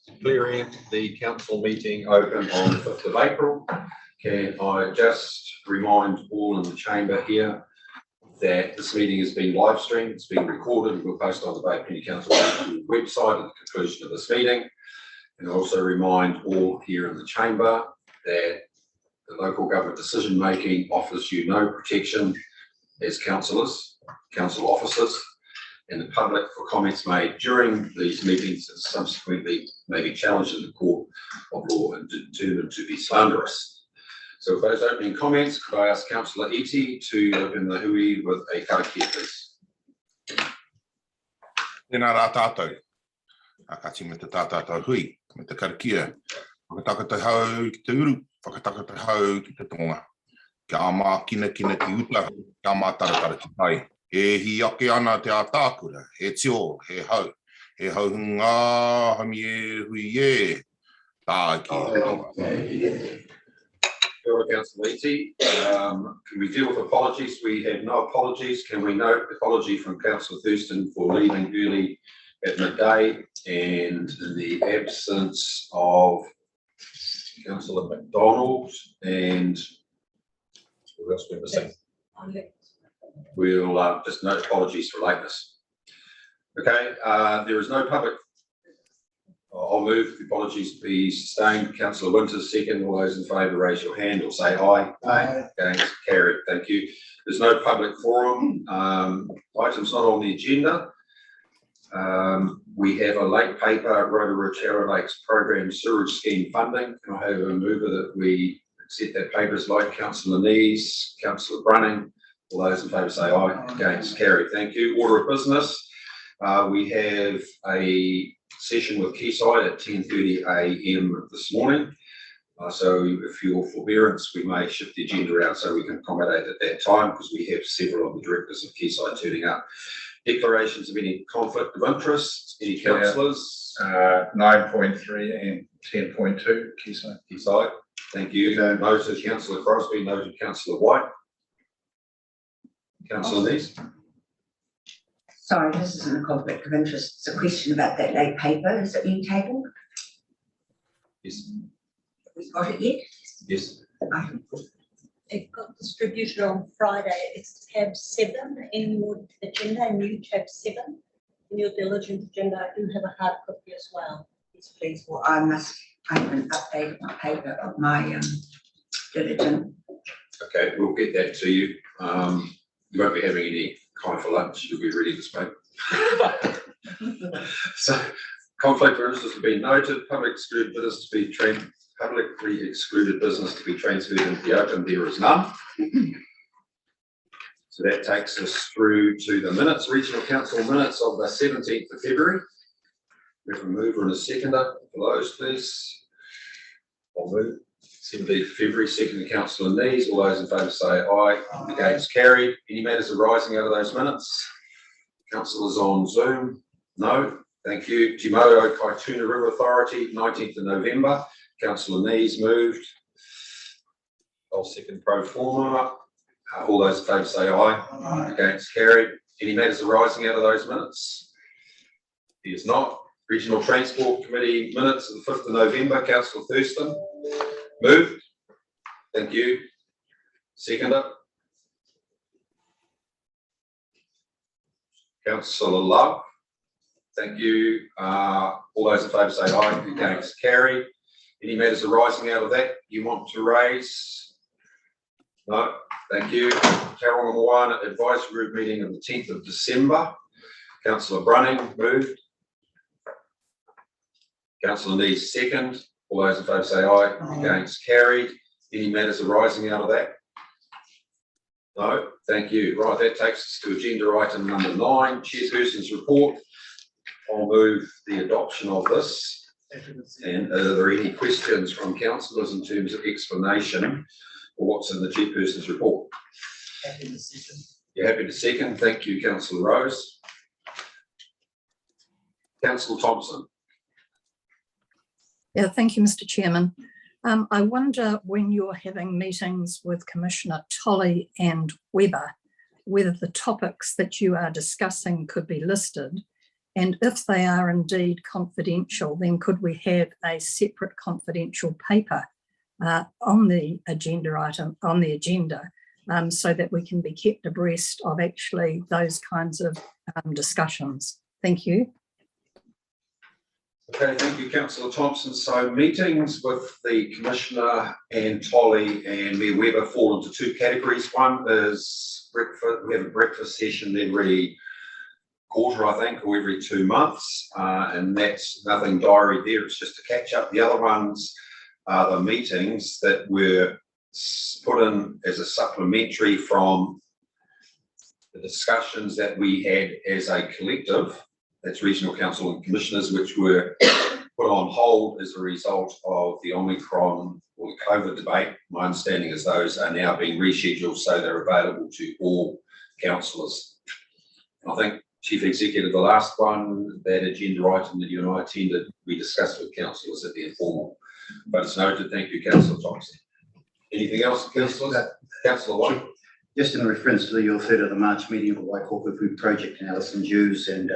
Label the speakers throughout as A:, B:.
A: Declaring the council meeting open on the 5th of April. Can I just remind all in the chamber here that this meeting is being live streamed, it's being recorded, and we'll post on the Bay Community Council website at the conclusion of this meeting. And also remind all here in the chamber that the local government decision making offers you no protection as councillors, council officers, and the public for comments made during these meetings and subsequently may be challenged in the court of law and determined to be slanderous. So with those opening comments, could I ask Councillor Iti to open the hui with a karakia, please?
B: Tēnā rā tātou. Akati me te tātātou hui, me te karakia. Whakatakata hau ki te uru, whakatakata hau ki te tonga. Kia mā kina ki uta, kia mā taratara ki tai. E hi ake ana te ātākura, he tio, he hau ngā hami e hui e, tā ki.
A: Councillor Iti, can we deal with apologies? We have no apologies. Can we note apology from Councillor Thurston for leaving early at midday, and in the absence of Councillor McDonald and who else we're missing? We'll just note apologies for lateness. Okay, there is no public. I'll move the apologies be sustained. Councillor Winters, second. All those in favour, raise your hand or say aye.
C: Aye.
A: Against, carried. Thank you. There's no public forum. Items not on the agenda. We have a late paper, Rotorua Lakes Program Sewerage Scheme Funding. Can I have a mover that we accept that paper as late? Councillor Nees, Councillor Brunning. All those in favour say aye. Against, carried. Thank you. Order of business. We have a session with Ccos at 10:30 a.m. this morning. So if your forbearance, we may shift the agenda around so we can accommodate at that time, because we have several of the directors of Ccos turning up. Declarations of any conflict of interest, any councillors?
C: 9.3 and 10.2,
A: Ccos. Thank you. Noted Councillor Crosby, noted Councillor White. Councillor Nees.
D: Sorry, this isn't a conflict of interest. It's a question about that late paper. Is it being tabled?
A: Yes.
D: Have we got it yet?
A: Yes.
E: It got distributed on Friday. It's tab 7 in your agenda, new tab 7 in your diligence agenda. I do have a hard copy as well.
D: Yes, please. Well, I haven't updated my paper of my diligence.
A: Okay, we'll get that to you. You won't be having any kind for lunch. You'll be ready to speak. So, conflict of interest to be noted. Publicly excluded business to be transferred into the open. There is none. So that takes us through to the minutes, regional council minutes of the 17th of February. We have a mover and a seconder for those, please. I'll move. 17th of February, second to Councillor Nees. All those in favour say aye. Against, carried. Any matters arising out of those minutes? Councillors on Zoom? No. Thank you. Timoto Kaituna River Authority, 19th of November. Councillor Nees moved. I'll second pro forma. All those in favour say aye. Against, carried. Any matters arising out of those minutes? There's not. Regional Transport Committee minutes of the 5th of November. Councillor Thurston. Moved. Thank you. Seconder. Councillor Love. Thank you. All those in favour say aye. Against, carried. Any matters arising out of that you want to raise? No. Thank you. Tauranga Moana Advisory Group meeting on the 10th of December. Councillor Brunning moved. Councillor Nees second. All those in favour say aye. Against, carried. Any matters arising out of that? No. Thank you. Right, that takes us to agenda item number 9, Chairperson's report. I'll move the adoption of this. And are there any questions from councillors in terms of explanation of what's in the Chairperson's report?
C: Happy to second.
A: You're happy to second. Thank you, Councillor Rose. Councillor Thompson.
F: Yeah, thank you, Mr. Chairman. I wonder, when you're having meetings with Commissioner Tolley and Webber, whether the topics that you are discussing could be listed And if they are indeed confidential, then could we have a separate confidential paper on the agenda item, on the agenda, so that we can be kept abreast of actually those kinds of discussions? Thank you.
A: Okay, thank you, Councillor Thompson. So meetings with the Commissioner and Tolly and Mayor Webber fall into two categories. One is breakfast. We have a breakfast session every quarter, I think, or every 2 months, and that's nothing diary there. It's just a catch up. The other ones are the meetings that were put in as a supplementary from the discussions that we had as a collective. That's Regional Council and Commissioners, which were put on hold as a result of the Omicron or the COVID debate. My understanding is those are now being rescheduled so they're available to all councillors. I think, Chief Executive, the last one, that agenda item that you and I attended, we discussed with councillors at the informal. But it's noted. Thank you, Councillor Thompson. Anything else, councillors? Councillor White.
G: Just in reference to your 3rd of the March meeting of the Waikato Food Project and Alison Hughes and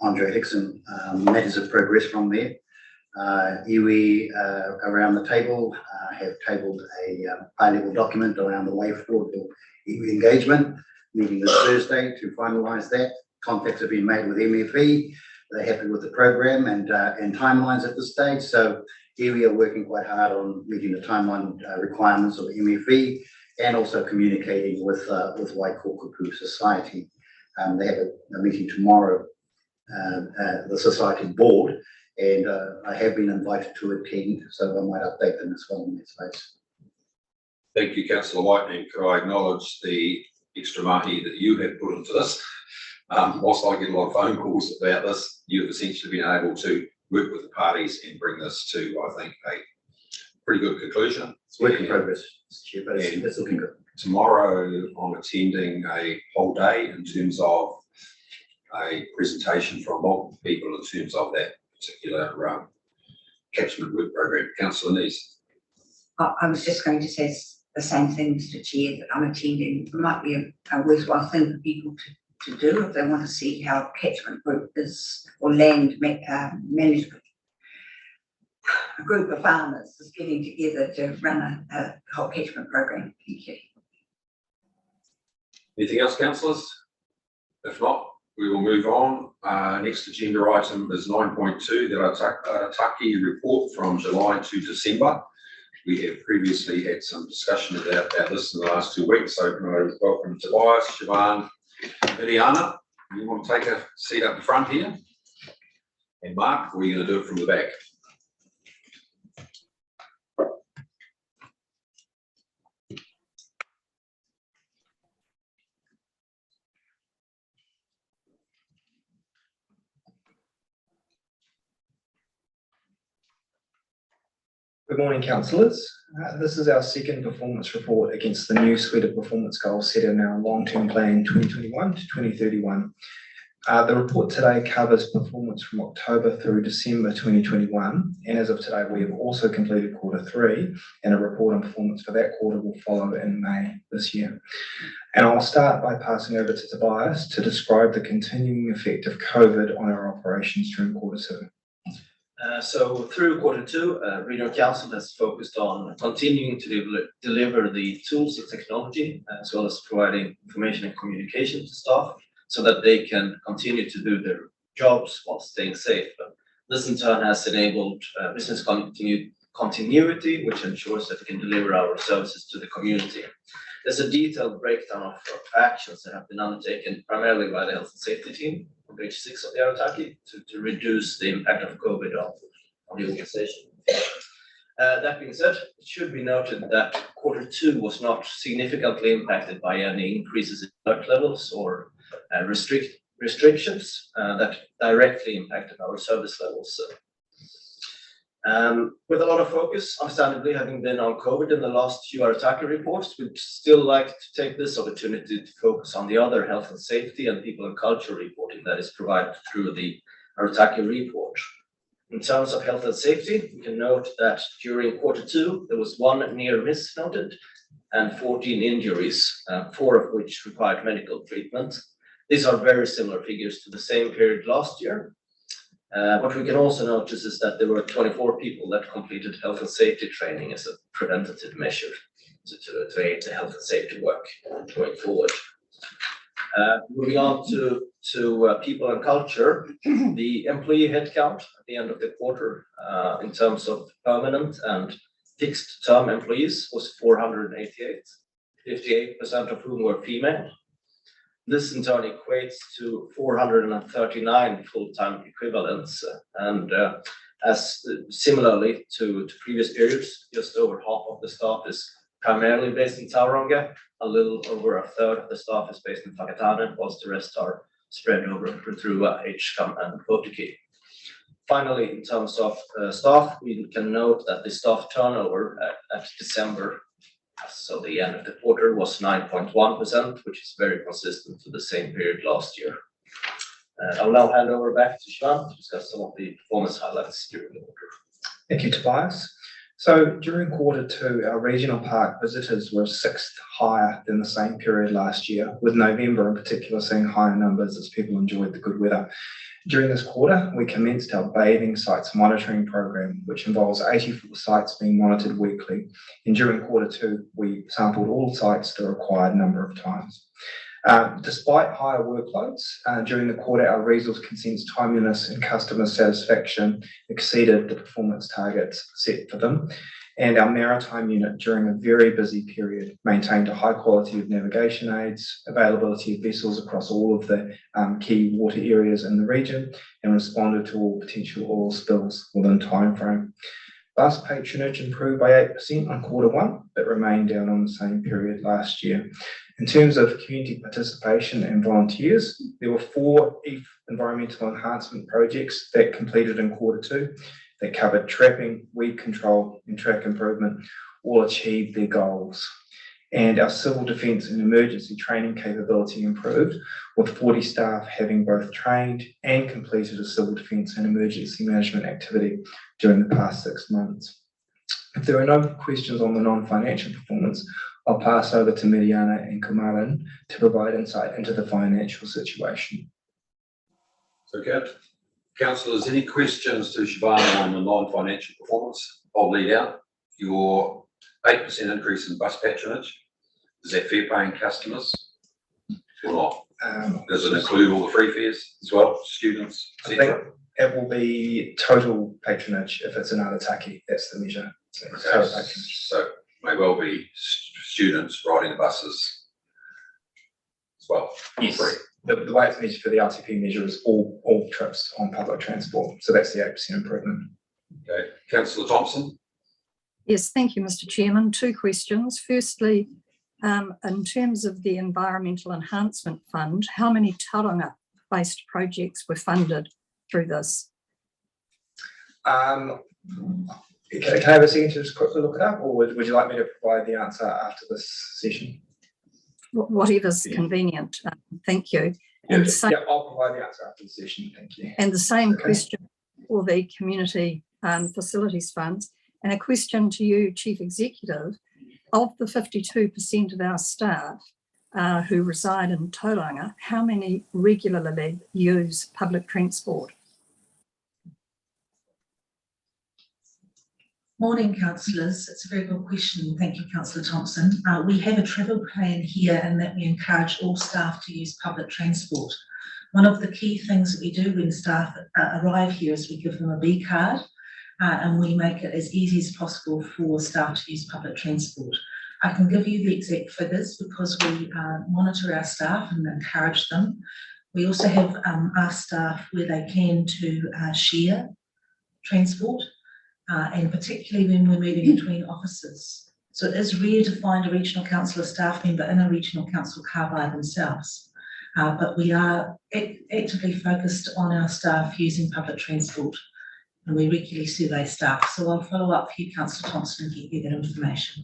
G: Andre Hickson, matters of progress from there. Iwi around the table have tabled a high-level document around the way forward for Iwi engagement, meeting this Thursday to finalise that. Contacts have been made with MFE. They're happy with the program and timelines at this stage. So Iwi are working quite hard on meeting the timeline requirements of MFE and also communicating with Waikato Society. They have a meeting tomorrow, the Society Board, and I have been invited to attend, so I might update them as well in that space.
A: Thank you, Councillor White, and could I acknowledge the extra mahi that you have put into this? Whilst I get a lot of phone calls about this, you've essentially been able to work with the parties and bring this to, I think, a pretty good conclusion.
G: It's work in progress, Chair, but it's looking good.
A: Tomorrow, I'm attending a whole day in terms of a presentation from multiple people in terms of that particular catchment work program. Councillor Nees.
D: I was just going to say the same thing, Mr. Chair, that I'm attending. It might be a worthwhile thing for people to do if they want to see how catchment group is, or land management. A group of farmers is getting together to run a whole catchment program. Thank you.
A: Anything else, councillors? If not, we will move on. Next agenda item is 9.2, the Arataki report from July to December. We have previously had some discussion about this in the last 2 weeks, so welcome Tobias, Siobhan, Iliana. You want to take a seat up the front here? And Mark, or are you going to do it from the back?
H: Good morning, councillors. This is our second performance report against the new suite of performance goals set in our long-term plan 2021 to 2031. The report today covers performance from October through December 2021, and as of today we have also completed Q3, and a report on performance for that quarter will follow in May this year. And I'll start by passing over to Tobias to describe the continuing effect of COVID on our operations during Q2.
I: So through Q2, Regional Council has focused on continuing to deliver the tools and technology, as well as providing information and communication to staff so that they can continue to do their jobs while staying safe. This in turn has enabled business continuity, which ensures that we can deliver our services to the community. There's a detailed breakdown of actions that have been undertaken primarily by the health and safety team on page 6 of the Arataki to reduce the impact of COVID on the organization. That being said, it should be noted that Q2 was not significantly impacted by any increases in alert levels or restrictions that directly impacted our service levels. With a lot of focus, understandably, having been on COVID in the last few Arataki reports, we'd still like to take this opportunity to focus on the other health and safety and people and culture reporting that is provided through the Arataki report. In terms of health and safety, we can note that during Q2, there was 1 near miss noted and 14 injuries, 4 of which required medical treatment. These are very similar figures to the same period last year. What we can also notice is that there were 24 people that completed health and safety training as a preventative measure to aid the health and safety work going forward. Moving on to people and culture, the employee headcount at the end of the quarter in terms of permanent and fixed term employees was 488, 58% of whom were female. This in turn equates to 439 full-time equivalents, and as similarly to previous periods, just over half of the staff is primarily based in Tauranga. A little over a third of the staff is based in Whakatane, whilst the rest are spread over through HCAM and Otiki. Finally, in terms of staff, we can note that the staff turnover at December, so the end of the quarter, was 9.1%, which is very consistent to the same period last year. I will now hand over back to Siobhan to discuss some of the performance highlights during the quarter.
H: Thank you, Tobias. So during Q2, our regional park visitors were 6th higher than the same period last year, with November in particular seeing higher numbers as people enjoyed the good weather. During this quarter, we commenced our bathing sites monitoring program, which involves 84 sites being monitored weekly. And during Q2, we sampled all sites the required number of times. Despite higher workloads, during the quarter, our resource consents timeliness and customer satisfaction exceeded the performance targets set for them. And our maritime unit, during a very busy period, maintained a high quality of navigation aids, availability of vessels across all of the key water areas in the region, and responded to all potential oil spills within timeframe. Bus patronage improved by 8% on Q1, but remained down on the same period last year. In terms of community participation and volunteers, there were 4 environmental enhancement projects that completed in Q2 that covered trapping, weed control, and track improvement, all achieved their goals. And our civil defence and emergency training capability improved, with 40 staff having both trained and completed a civil defence and emergency management activity during the past 6 months. If there are no questions on the non-financial performance, I'll pass over to Miriana and Kumaran to provide insight into the financial situation.
A: Okay. Councillors, any questions to Siobhan on the non-financial performance? I'll lead out. Your 8% increase in bus patronage, is that fare paying customers or not? Does it include all the free fares as well, students,
H: I think it will be total patronage if it's an Arataki, that's the measure. So, total patronage.
A: So may well be students riding the buses as well.
H: Yes.
A: Free.
H: The way it's measured for the RTP measure is all trips on public transport. So that's the 8% improvement.
A: Okay. Councillor Thompson.
F: Yes, thank you, Mr. Chairman. 2 questions. Firstly, in terms of the Environmental Enhancement Fund, how many Tauranga-based projects were funded through this?
H: Can I have a second to just quickly look it up, or would you like me to provide the answer after this session?
F: Whatever's convenient. Thank you.
H: Yeah,
F: And same,
H: I'll provide the answer after the session. Thank you.
F: and the same
H: Okay.
F: question for the Community Facilities Funds. And a question to you, Chief Executive. Of the 52% of our staff who reside in Tauranga, how many regularly use public transport?
J: Morning, councillors. It's a very good question. Thank you, Councillor Thompson. We have a travel plan here and that we encourage all staff to use public transport. One of the key things that we do when staff arrive here is we give them a B card and we make it as easy as possible for staff to use public transport. I can give you the exact figures because we monitor our staff and encourage them. We also have asked staff where they can to share transport. And particularly when we're moving between offices. So it is rare to find a regional council or staff member in a regional council car by themselves. But we are actively focused on our staff using public transport and we regularly survey staff. So I'll follow up for you, Councillor Thompson, and get you that information.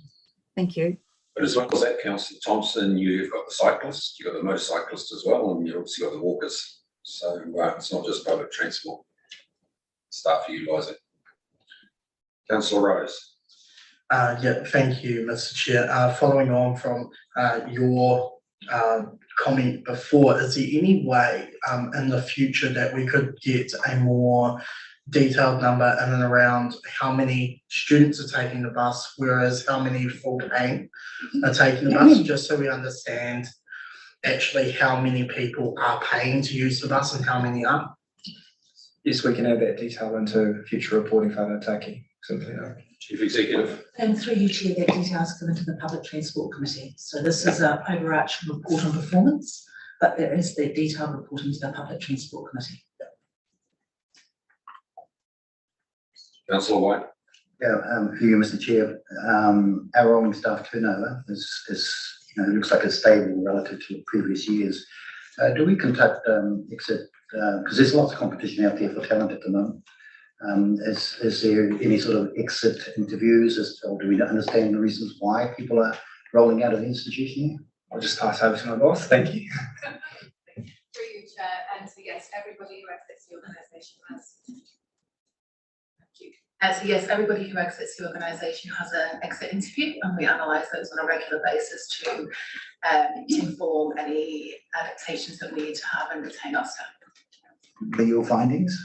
F: Thank you.
A: But as well as that, Councillor Thompson, you've got the cyclists, you've got the motorcyclists as well, and you've obviously got the walkers. So it's not just public transport. Staff utilise it. Councillor Rose.
K: Yeah, thank you, Mr. Chair. Following on from your comment before, is there any way in the future that we could get a more detailed number in and around how many students are taking the bus, whereas how many full paying are taking the bus, just so we understand actually how many people are paying to use the bus and how many aren't?
H: Yes, we can add that detail into future reporting for Taki. Simply no.
A: Chief Executive.
J: And through you, Chair, that detail is given to the Public Transport Committee. So this is an overarching report on performance, but there is the detailed reporting to the Public Transport Committee.
A: Councillor White.
G: Yeah, for you, Mr. Chair, our rolling staff turnover is looks like it's stable relative to previous years. Do we conduct exit, because there's lots of competition out there for talent at the moment. Is there any sort of exit interviews, or do we understand the reasons why people are rolling out of the institution?
H: I'll just pass over to my boss. Thank you.
L: Through you, Chair, and so yes, everybody who exits the organisation has. So yes, everybody who exits the organisation has an exit interview, and we analyse those on a regular basis to inform any adaptations that we need to have and retain our staff.
G: What are your findings?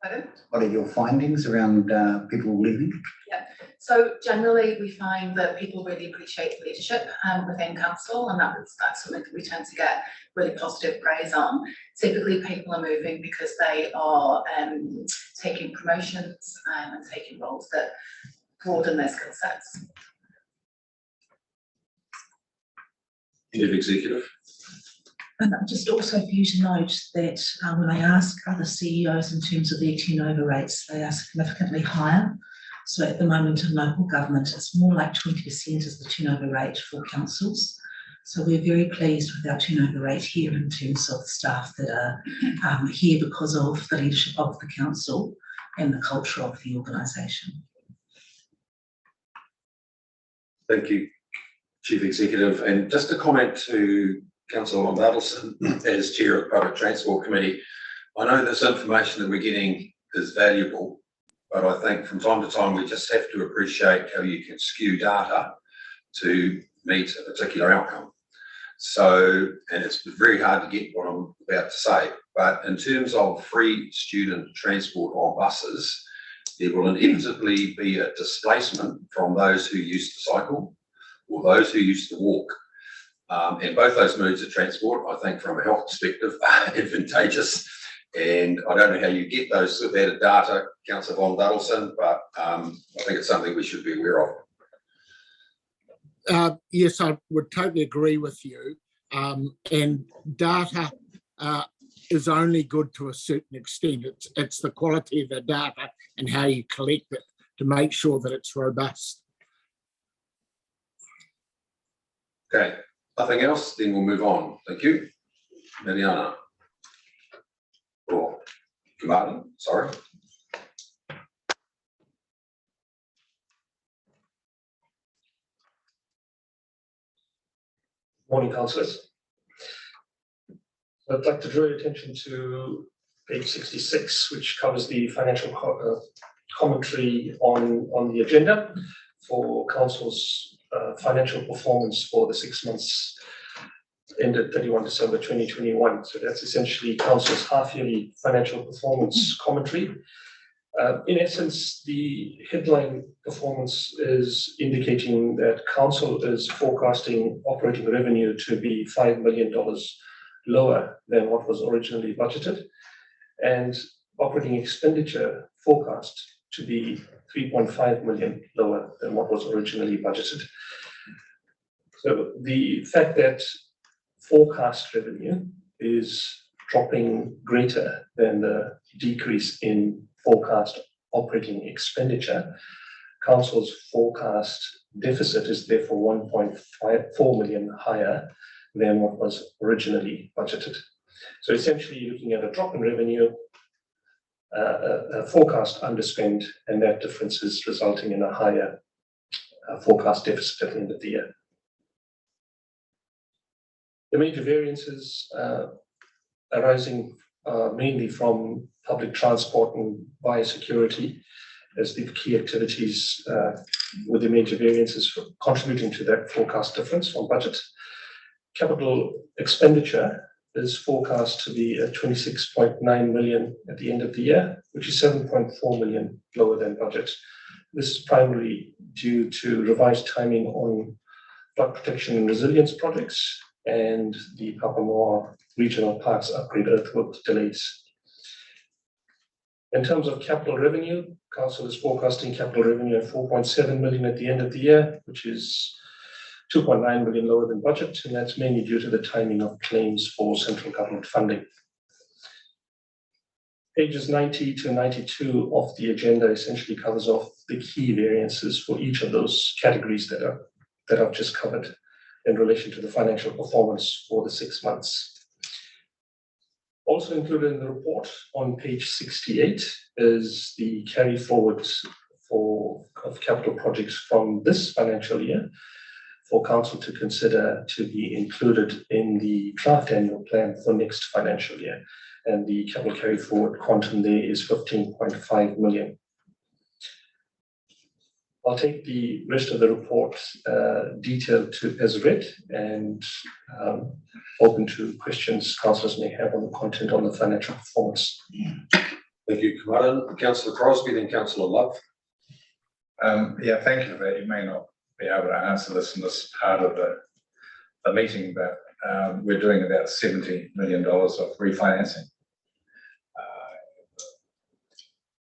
L: Pardon?
G: What are your findings around people leaving?
L: Yeah, so generally we find that people really appreciate the leadership within council, and that's something that we tend to get really positive praise on. Typically people are moving because they are taking promotions and taking roles that broaden their skill sets.
A: Chief Executive.
J: And just also for you to note that when I ask other CEOs in terms of their turnover rates, they are significantly higher. So at the moment in local government, it's more like 20% is the turnover rate for councils. So we're very pleased with our turnover rate here in terms of the staff that are here because of the leadership of the council and the culture of the organisation.
A: Thank you, Chief Executive. And just a comment to Councillor Londadelson as Chair of the Public Transport Committee. I know this information that we're getting is valuable, but I think from time to time we just have to appreciate how you can skew data to meet a particular outcome. So, and it's very hard to get what I'm about to say, but in terms of free student transport on buses, there will inevitably be a displacement from those who used to cycle or those who used to walk. And both those modes of transport, I think from a health perspective, are advantageous. And I don't know how you get those sort of added data, Councillor Von Duddleson, but I think it's something we should be aware of.
M: Yes, I would totally agree with you. And data is only good to a certain extent. It's the quality of the data and how you collect it to make sure that it's robust.
A: Okay, nothing else, then we'll move on. Thank you. Mariana. Or Martin, sorry.
N: Morning, councillors. I'd like to draw your attention to page 66, which covers the financial commentary on the agenda for council's financial performance for the 6 months ended 31 December 2021. So that's essentially council's half-yearly financial performance commentary. In essence, the headline performance is indicating that council is forecasting operating revenue to be $5 million lower than what was originally budgeted, and operating expenditure forecast to be 3.5 million lower than what was originally budgeted. So the fact that forecast revenue is dropping greater than the decrease in forecast operating expenditure, council's forecast deficit is therefore 1.4 million higher than what was originally budgeted. So essentially you're looking at a drop in revenue, a forecast underspend, and that difference is resulting in a higher forecast deficit at the end of the year. The major variances arising mainly from public transport and biosecurity as the key activities with the major variances contributing to that forecast difference from budget. capital expenditure is forecast to be at 26.9 million at the end of the year, which is 7.4 million lower than budget. This is primarily due to revised timing on flood protection and resilience projects and the Papamoa Regional Parks upgrade earthwork delays. In terms of capital revenue, Council is forecasting capital revenue of 4.7 million at the end of the year, which is 2.9 million lower than budget, and that's mainly due to the timing of claims for central government funding. Pages 90 to 92 of the agenda essentially covers off the key variances for each of those categories that I've just covered in relation to the financial performance for the 6 months. Also included in the report on page 68 is the carry forward of capital projects from this financial year for Council to consider to be included in the draft annual plan for next financial year. And the capital carry forward quantum there is 15.5 million. I'll take the rest of the report detailed as read and open to questions councillors may have on the content on the financial performance.
A: Thank you, Kamaran. Councillor Crosby, then Councillor Love.
C: Yeah, thank you for that. You may not be able to answer this in this part of the meeting, but we're doing about $70 million of refinancing.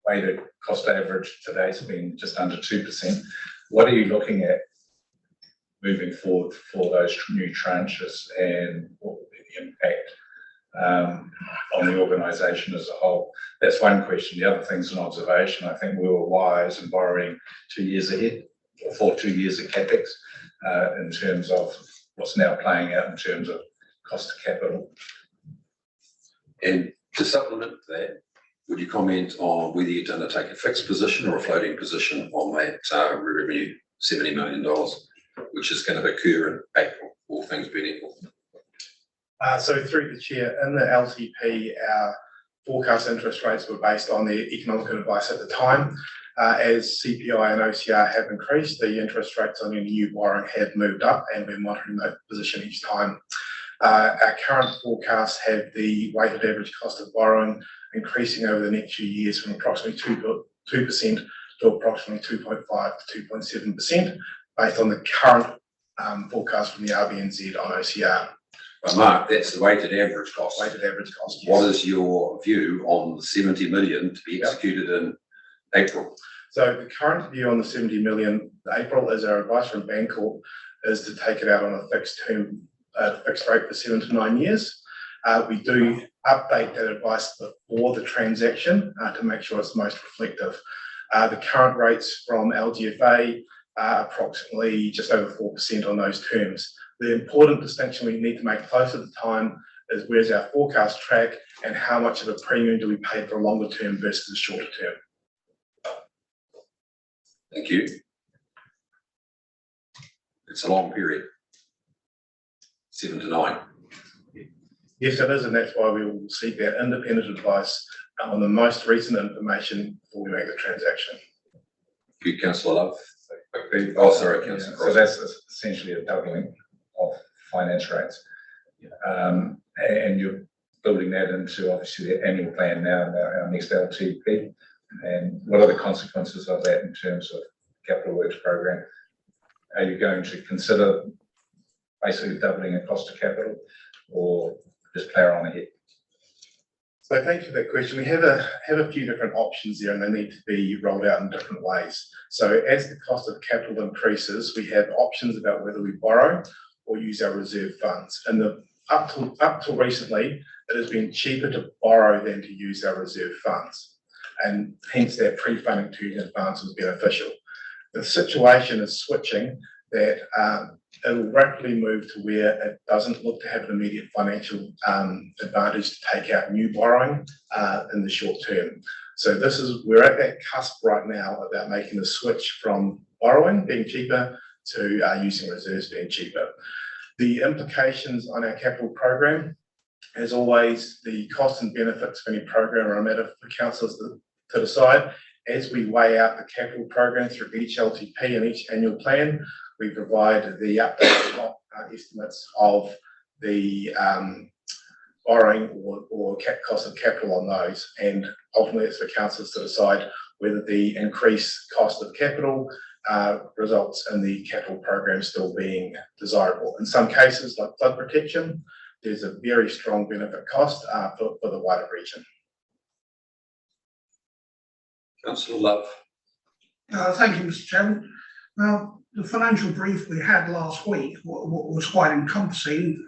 C: Weighted cost average today has been just under 2%. What are you looking at moving forward for those new tranches, and what will be the impact on the organisation as a whole? That's one question. The other thing is an observation. I think we were wise in borrowing 2 years ahead for 2 years of capex in terms of what's now playing out in terms of cost of capital.
A: And to supplement that, would you comment on whether you're going to take a fixed position or a floating position on that revenue, $70 million, which is going to occur in April, all things being equal?
K: So through the chair, in the LTP, our forecast interest rates were based on the economic advice at the time. As CPI and OCR have increased, the interest rates on any new borrowing have moved up, and we're monitoring that position each time. Our current forecasts have the weighted average cost of borrowing increasing over the next few years from approximately 2% to approximately 2.5 to 2.7%, based on the current forecast from the RBNZ on OCR.
A: But Mark, that's the weighted average cost.
K: Weighted average cost, yes.
A: What is your view on the 70 million to be executed in April?
K: So the current view on the 70 million, April, is our advice from Bancorp, is to take it out on a fixed term, fixed rate for 7 to 9 years. We do update that advice before the transaction to make sure it's most reflective. The current rates from Lgfa are approximately just over 4% on those terms. The important distinction we need to make close to the time is where's our forecast track and how much of a premium do we pay for a longer term versus a shorter term.
A: Thank you. It's a long period, 7 to 9.
K: Yes, it is, and that's why we will seek that independent advice on the most recent information before we make the transaction.
A: Thank you, Councillor Love. Oh, sorry, Councillor.
C: So that's essentially a doubling of finance rates. And you're building that into obviously the annual plan now, our next LTP. And what are the consequences of that in terms of capital works program? Are you going to consider basically doubling a cost of capital, or just plow on ahead?
K: So thank you for that question. We have a few different options there, and they need to be rolled out in different ways. So as the cost of capital increases, we have options about whether we borrow or use our reserve funds. And up till recently, it has been cheaper to borrow than to use our reserve funds, and hence that pre-funding 2 years in advance was beneficial. The situation is switching that it will rapidly move to where it doesn't look to have an immediate financial advantage to take out new borrowing in the short term. So we're at that cusp right now about making the switch from borrowing being cheaper to using reserves being cheaper. The implications on our capital program, as always, the costs and benefits of any program are a matter for councillors to decide. As we weigh out the capital program through each LTP and each annual plan, we provide the updated estimates of
C: the borrowing or cost of capital on those, and ultimately it's for councillors to decide whether the increased cost of capital results in the capital program still being desirable. In some cases, like flood protection, there's a very strong benefit cost for the wider region.
A: Councillor Love.
O: Thank you, Mr. Chairman. Now, the financial brief we had last week was quite encompassing.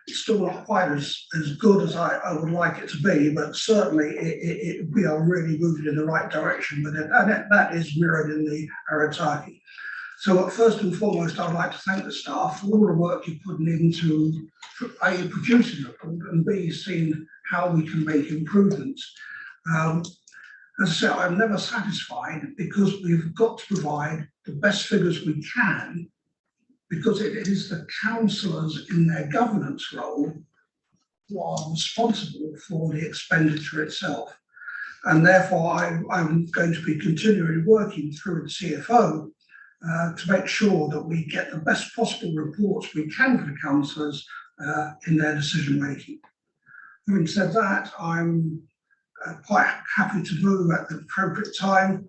O: It's still not quite as good as I would like it to be, but certainly we are really moving in the right direction with it, and that is mirrored in the Arataki. So first and foremost, I'd like to thank the staff for all the work you're putting into A, producing the report, and B, seeing how we can make improvements. As I said, I'm never satisfied because we've got to provide the best figures we can, because it is the councillors in their governance role who are responsible for the expenditure itself. And therefore, I'm going to be continually working through the CFO to make sure that we get the best possible reports we can for the councillors in their decision making. Having said that, I'm quite happy to move at the appropriate time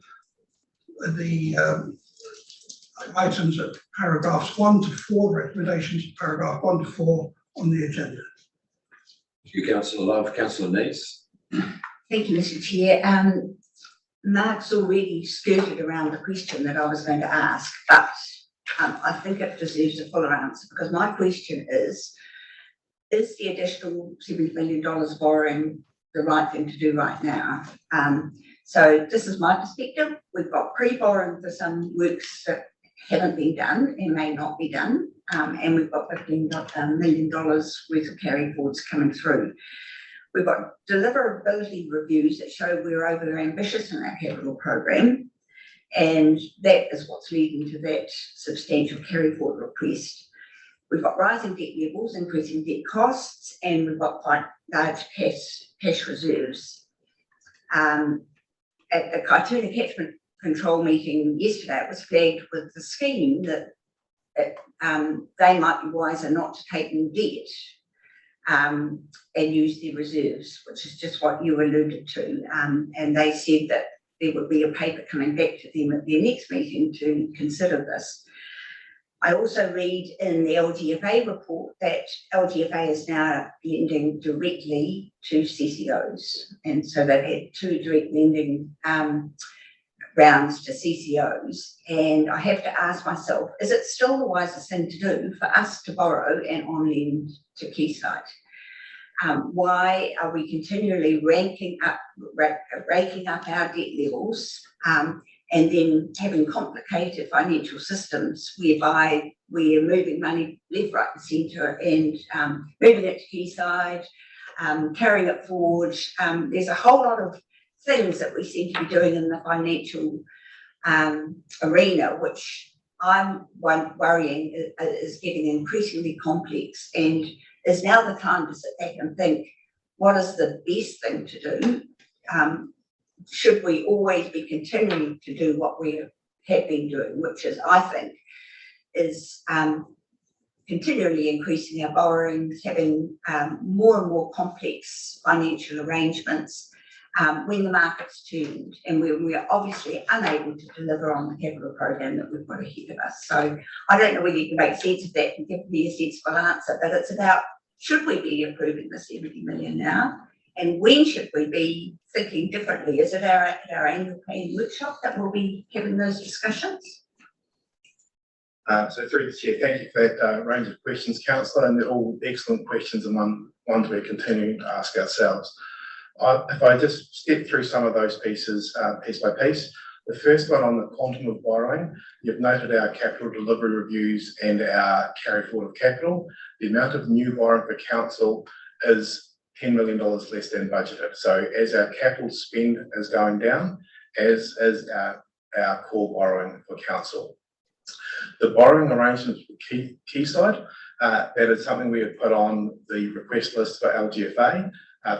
O: the items at paragraphs 1 to 4, recommendations of paragraph 1 to 4 on the agenda.
A: Thank you, Councillor Love. Councillor Nees.
D: Thank you, Mr. Chair. Mark's already skirted around the question that I was going to ask, but I think it deserves a fuller answer, because my question is the additional $70 million borrowing the right thing to do right now? So this is my perspective. We've got pre-borrowing for some works that haven't been done and may not be done, and we've got $15 million worth of carry forwards coming through. We've got deliverability reviews that show we're over ambitious in our capital program, and that is what's leading to that substantial carry forward request. We've got rising debt levels, increasing debt costs, and we've got quite large cash reserves. At the Kaituna Catchment Control meeting yesterday, it was flagged with the scheme that they might be wiser not to take new debt and use their reserves, which is just what you alluded to. And they said that there would be a paper coming back to them at their next meeting to consider this. I also read in the Lgfa report that Lgfa is now lending directly to Ccos, and so they've had 2 direct lending rounds to Ccos. And I have to ask myself, is it still the wisest thing to do for us to borrow and on lend to Quayside? Why are we continually raking up our debt levels and then having complicated financial systems whereby we are moving money left, right and centre and moving it to Quayside, carrying it forward? There's a whole lot of things that we seem to be doing in the financial arena, which I'm worrying is getting increasingly complex, and is now the time to sit back and think, what is the best thing to do? Should we always be continuing to do what we have been doing, which is, I think, is continually increasing our borrowings, having more and more complex financial arrangements when the market's turned, and we are obviously unable to deliver on the capital program that we've got ahead of us. So I don't know whether you can make sense of that and give me a sensible answer, but it's about, should we be approving the 70 million now? And when should we be thinking differently? Is it our annual planning workshop that we'll be having those discussions?
C: So through the chair, thank you for that range of questions, Councillor, and they're all excellent questions and ones we're continuing to ask ourselves. If I just step through some of those pieces piece by piece. The first one on the quantum of borrowing, you've noted our capital delivery reviews and our carry forward of capital. The amount of new borrowing for council is $10 million less than budgeted. So as our capital spend is going down, as is our core borrowing for council. The borrowing arrangements for Quayside, that is something we have put on the request list for Lgfa.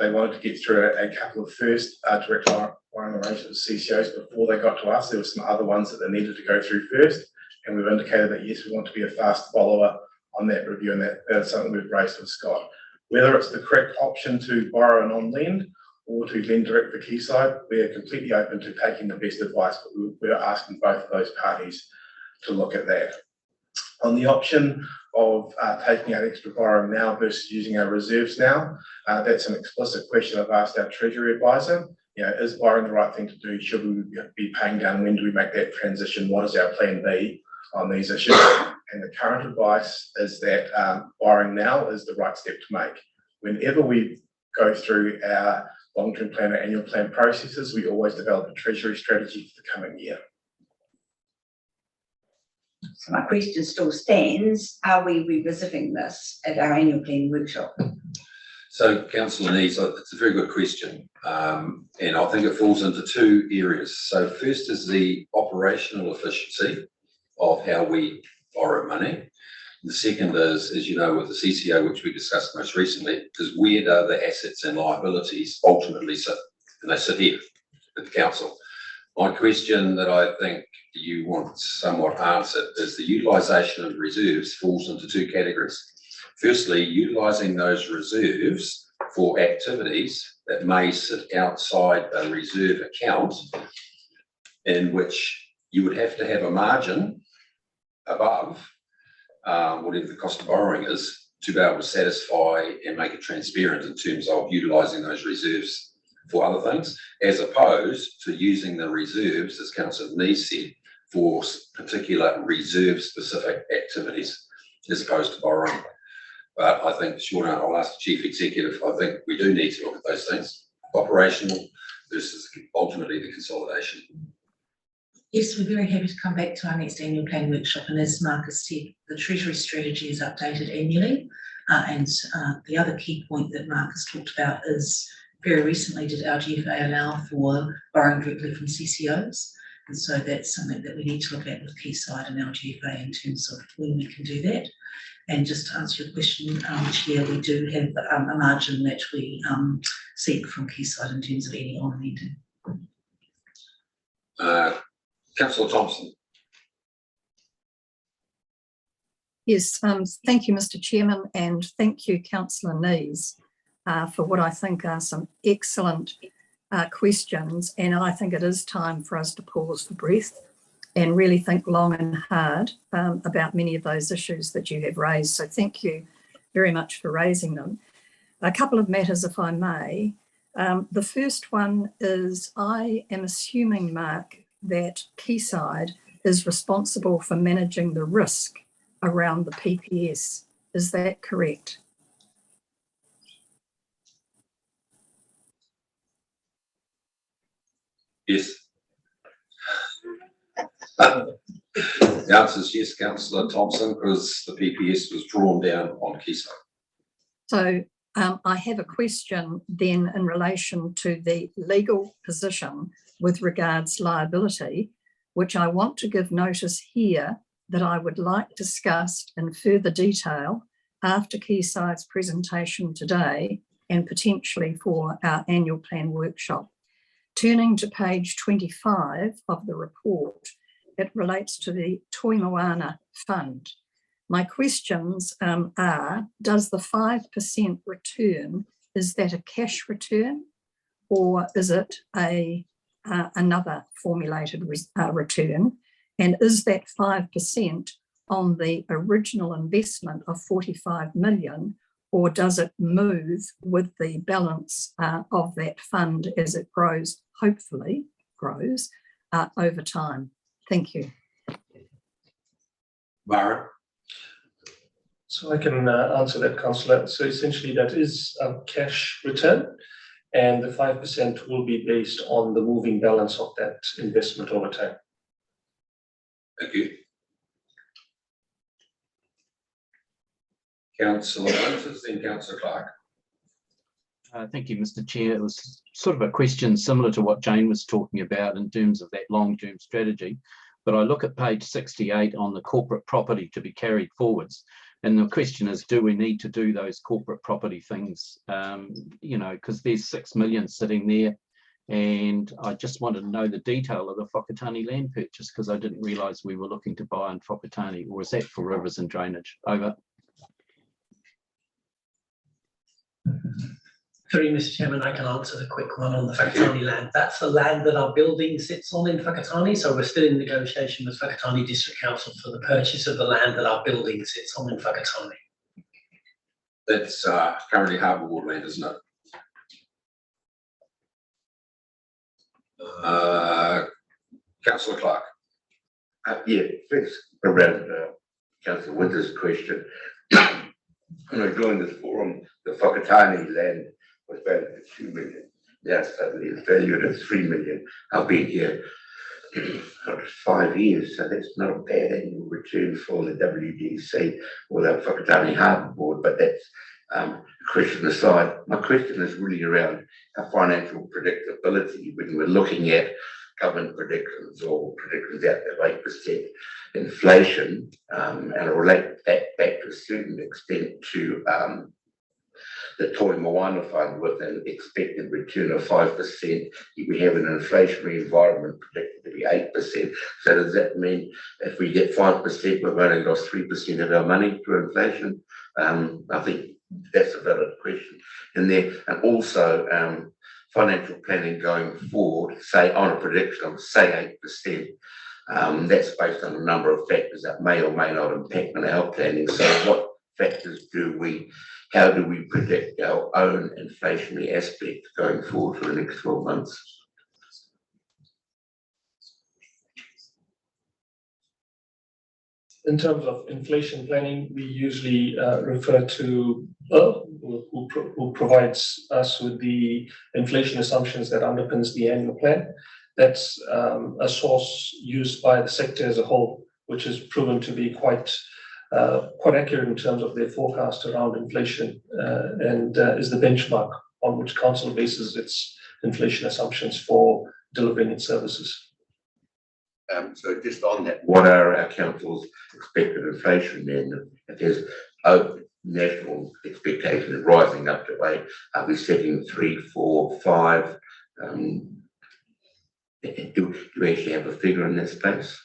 C: They wanted to get through a couple of first direct borrowing arrangements with Ccos before they got to us. There were some other ones that they needed to go through first, and we've indicated that yes, we want to be a fast follower
P: on that review, and that's something we've raised with Scott. Whether it's the correct option to borrow and on lend or to lend direct for Quayside, we are completely open to taking the best advice, but we're asking both of those parties to look at that. On the option of taking out extra borrowing now versus using our reserves now, that's an explicit question I've asked our Treasury advisor. You know, is borrowing the right thing to do? Should we be paying down? When do we make that transition? What is our plan B on these issues? And the current advice is that borrowing now is the right step to make. Whenever we go through our long-term plan or annual plan processes, we always develop a Treasury strategy for the coming year.
D: So my question still stands, are we revisiting this at our annual plan workshop?
A: So Councillor Nees, it's a very good question. And I think it falls into two areas. So first is the operational efficiency of how we borrow money. The second is, as you know, with the CCO, which we discussed most recently, is where do the assets and liabilities ultimately sit? And they sit here at the council. My question that I think you want somewhat answered is the utilisation of reserves falls into two categories. Firstly, utilising those reserves for activities that may sit outside a reserve account, in which you would have to have a margin above whatever the cost of borrowing is to be able to satisfy and make it transparent in terms of utilising those reserves for other things, as opposed to using the reserves, as Councillor Nees said, for particular reserve-specific activities, as opposed to borrowing. But I think, Shauna, I'll ask the Chief Executive, I think we do need to look at those things, operational versus ultimately the consolidation.
J: Yes, we're very happy to come back to our next annual plan workshop, and as Marcus said, the Treasury strategy is updated annually. And the other key point that Marcus talked about is very recently did Lgfa allow for borrowing directly from Ccos, and so that's something that we need to look at with Quayside and Lgfa in terms of when we can do that. And just to answer your question, Chair, we do have a margin that we seek from Quayside in terms of any on-lending.
A: Councillor Thompson.
F: Yes, thank you, Mr. Chairman, and thank you, Councillor Nees, for what I think are some excellent questions. And I think it is time for us to pause for breath and really think long and hard about many of those issues that you have raised. So thank you very much for raising them. A couple of matters, if I may. The first one is I am assuming, Mark, that Quayside is responsible for managing the risk around the PPS. Is that correct?
A: Yes. The answer is yes, Councillor Thompson, because the PPS was drawn down on Quayside.
F: So I have a question then in relation to the legal position with regards liability, which I want to give notice here that I would like discussed in further detail after Quayside's presentation today and potentially for our annual plan workshop. Turning to page 25 of the report, it relates to the Toi Moana Fund. My questions are, does the 5% return, is that a cash return or is it another formulated return? And is that 5% on the original investment of 45 million, or does it move with the balance of that fund as it grows, hopefully grows, over time? Thank you.
A: Mara.
N: So I can answer that, Councillor. So essentially that is a cash return, and the 5% will be based on the moving balance of that investment over time.
A: Thank you. Councillor Moses, then Councillor Clark.
Q: Thank you, Mr. Chair. It was sort of a question similar to what Jane was talking about in terms of that long-term strategy. But I look at page 68 on the corporate property to be carried forwards. And the question is, do we need to do those corporate property things? You know, because there's 6 million sitting there. And I just wanted to know the detail of the Whakatane land purchase because I didn't realise we were looking to buy in Whakatane. Or is that for rivers and drainage? Over.
R: Through Mr. Chairman, I can answer the quick one on the Whakatane land. That's the land that our building sits on in Whakatane. So we're still in negotiation with Whakatane District Council for the purchase of the land that our building sits on in Whakatane.
A: That's currently Harbour Ward land, isn't it? Councillor Clark.
S: Yeah, thanks around Councillor Winter's question. When I joined this forum, the Whakatane land was valued at 2 million. Now suddenly it's valued at 3 million. I've been here for 5 years, so that's not a bad annual return for the WDC or the Whakatane Harbour Board, but that's a question aside. My question is really around our financial predictability when we're looking at government predictions or predictions out there of 8% inflation, and I relate that back to a certain extent to the Toi Moana Fund with an expected return of 5%. We have an inflationary environment predicted to be 8%. So does that mean if we get 5%, we've only lost 3% of our money through inflation? I think that's a valid question in there. And also financial planning going forward, say on a prediction of say 8%, that's based on a number of factors that may or may not impact on our planning. So what factors how do we predict our own inflationary aspect going forward for the next 12 months?
N: In terms of inflation planning, we usually refer to who provides us with the inflation assumptions that underpins the annual plan. That's a source used by the sector as a whole, which has proven to be quite accurate in terms of their forecast around inflation, and is the benchmark on which council bases its inflation assumptions for delivering its services.
S: So just on that, what are our council's expected inflation then? If there's national expectations rising up to 8, are we setting 3, 4, 5? Do we actually have a figure in that space?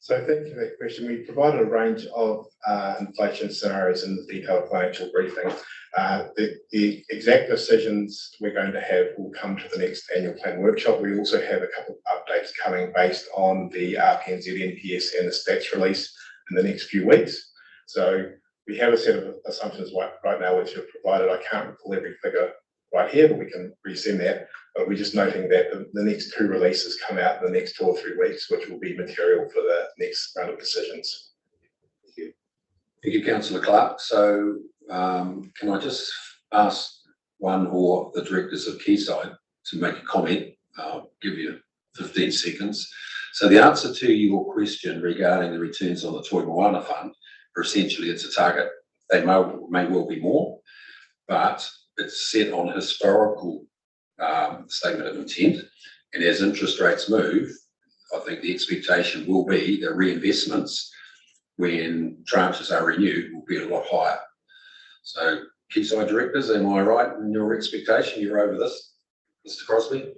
P: So thank you for that question. We provided a range of inflation scenarios in the detailed financial briefing. The exact decisions we're going to have will come to the next annual plan workshop. We also have a couple of updates coming based on the RPNZ NPS and the stats release in the next few weeks. So we have a set of assumptions right now which are provided. I can't recall every figure right here, but we can resend that. But we're just noting that the next 2 releases come out in the next 2 or 3 weeks, which will be material for the next round of decisions.
A: Thank you. Thank you, Councillor Clark. So can I just ask one or the directors of Quayside to make a comment? I'll give you 15 seconds. So the answer to your question regarding the returns on the Toi Moana Fund, essentially it's a target. They may well be more, but it's set on historical statement of intent, and as interest rates move, I think the expectation will be the reinvestments when tranches are renewed will be a lot higher. So, Quayside directors, am I right in your expectation? You're over this, Mr. Crosby?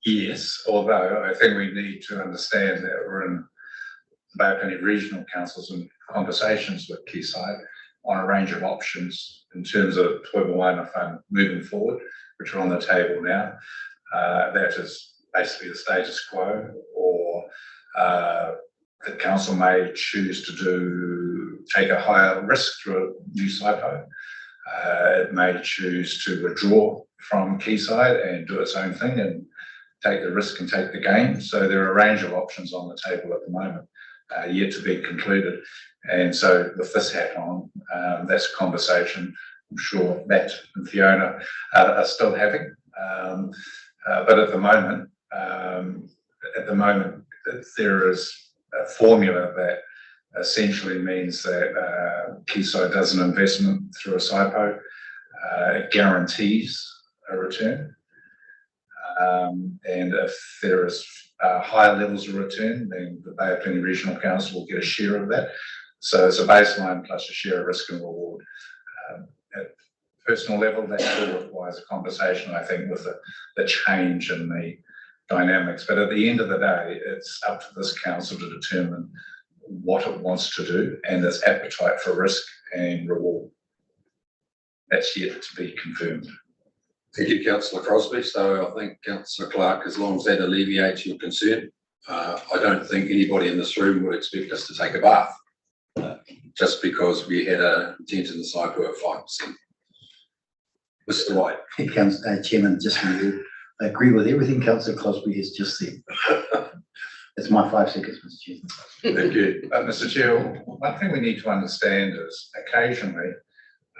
C: Yes, although I think we need to understand that we're in about any regional councils and conversations with Quayside on a range of options in terms of Toi Moana Fund moving forward, which are on the table now. That is basically the status quo, or the council may choose to take a higher risk through a new SIPO. It may choose to withdraw from Quayside and do its own thing and take the risk and take the gain. So there are a range of options on the table at the moment, yet to be concluded. And so with this hat on, that's a conversation I'm sure Matt and Fiona are still having. But at the moment, there is a formula that essentially means that Quayside does an investment through a SIPO. It guarantees a return. And if there is higher levels of return, then the Bay of Plenty Regional Council will get a share of that. So it's a baseline plus a share of risk and reward. At personal level, that still requires a conversation, I think, with the change in the dynamics. But at the end of the day, it's up to this council to determine what it wants to do and its appetite for risk and reward. That's yet to be confirmed.
A: Thank you, Councillor Crosby. So I think Councillor Clark, as long as that alleviates your concern, I don't think anybody in this room would expect us to take a bath just because we had a dent in the cycle of 5%. Mr. White.
G: Chairman, just to I agree with everything Councillor Crosby has just said. It's my 5 seconds, Mr. Chairman.
C: Thank you. Mr. Chair, one thing we need to understand is occasionally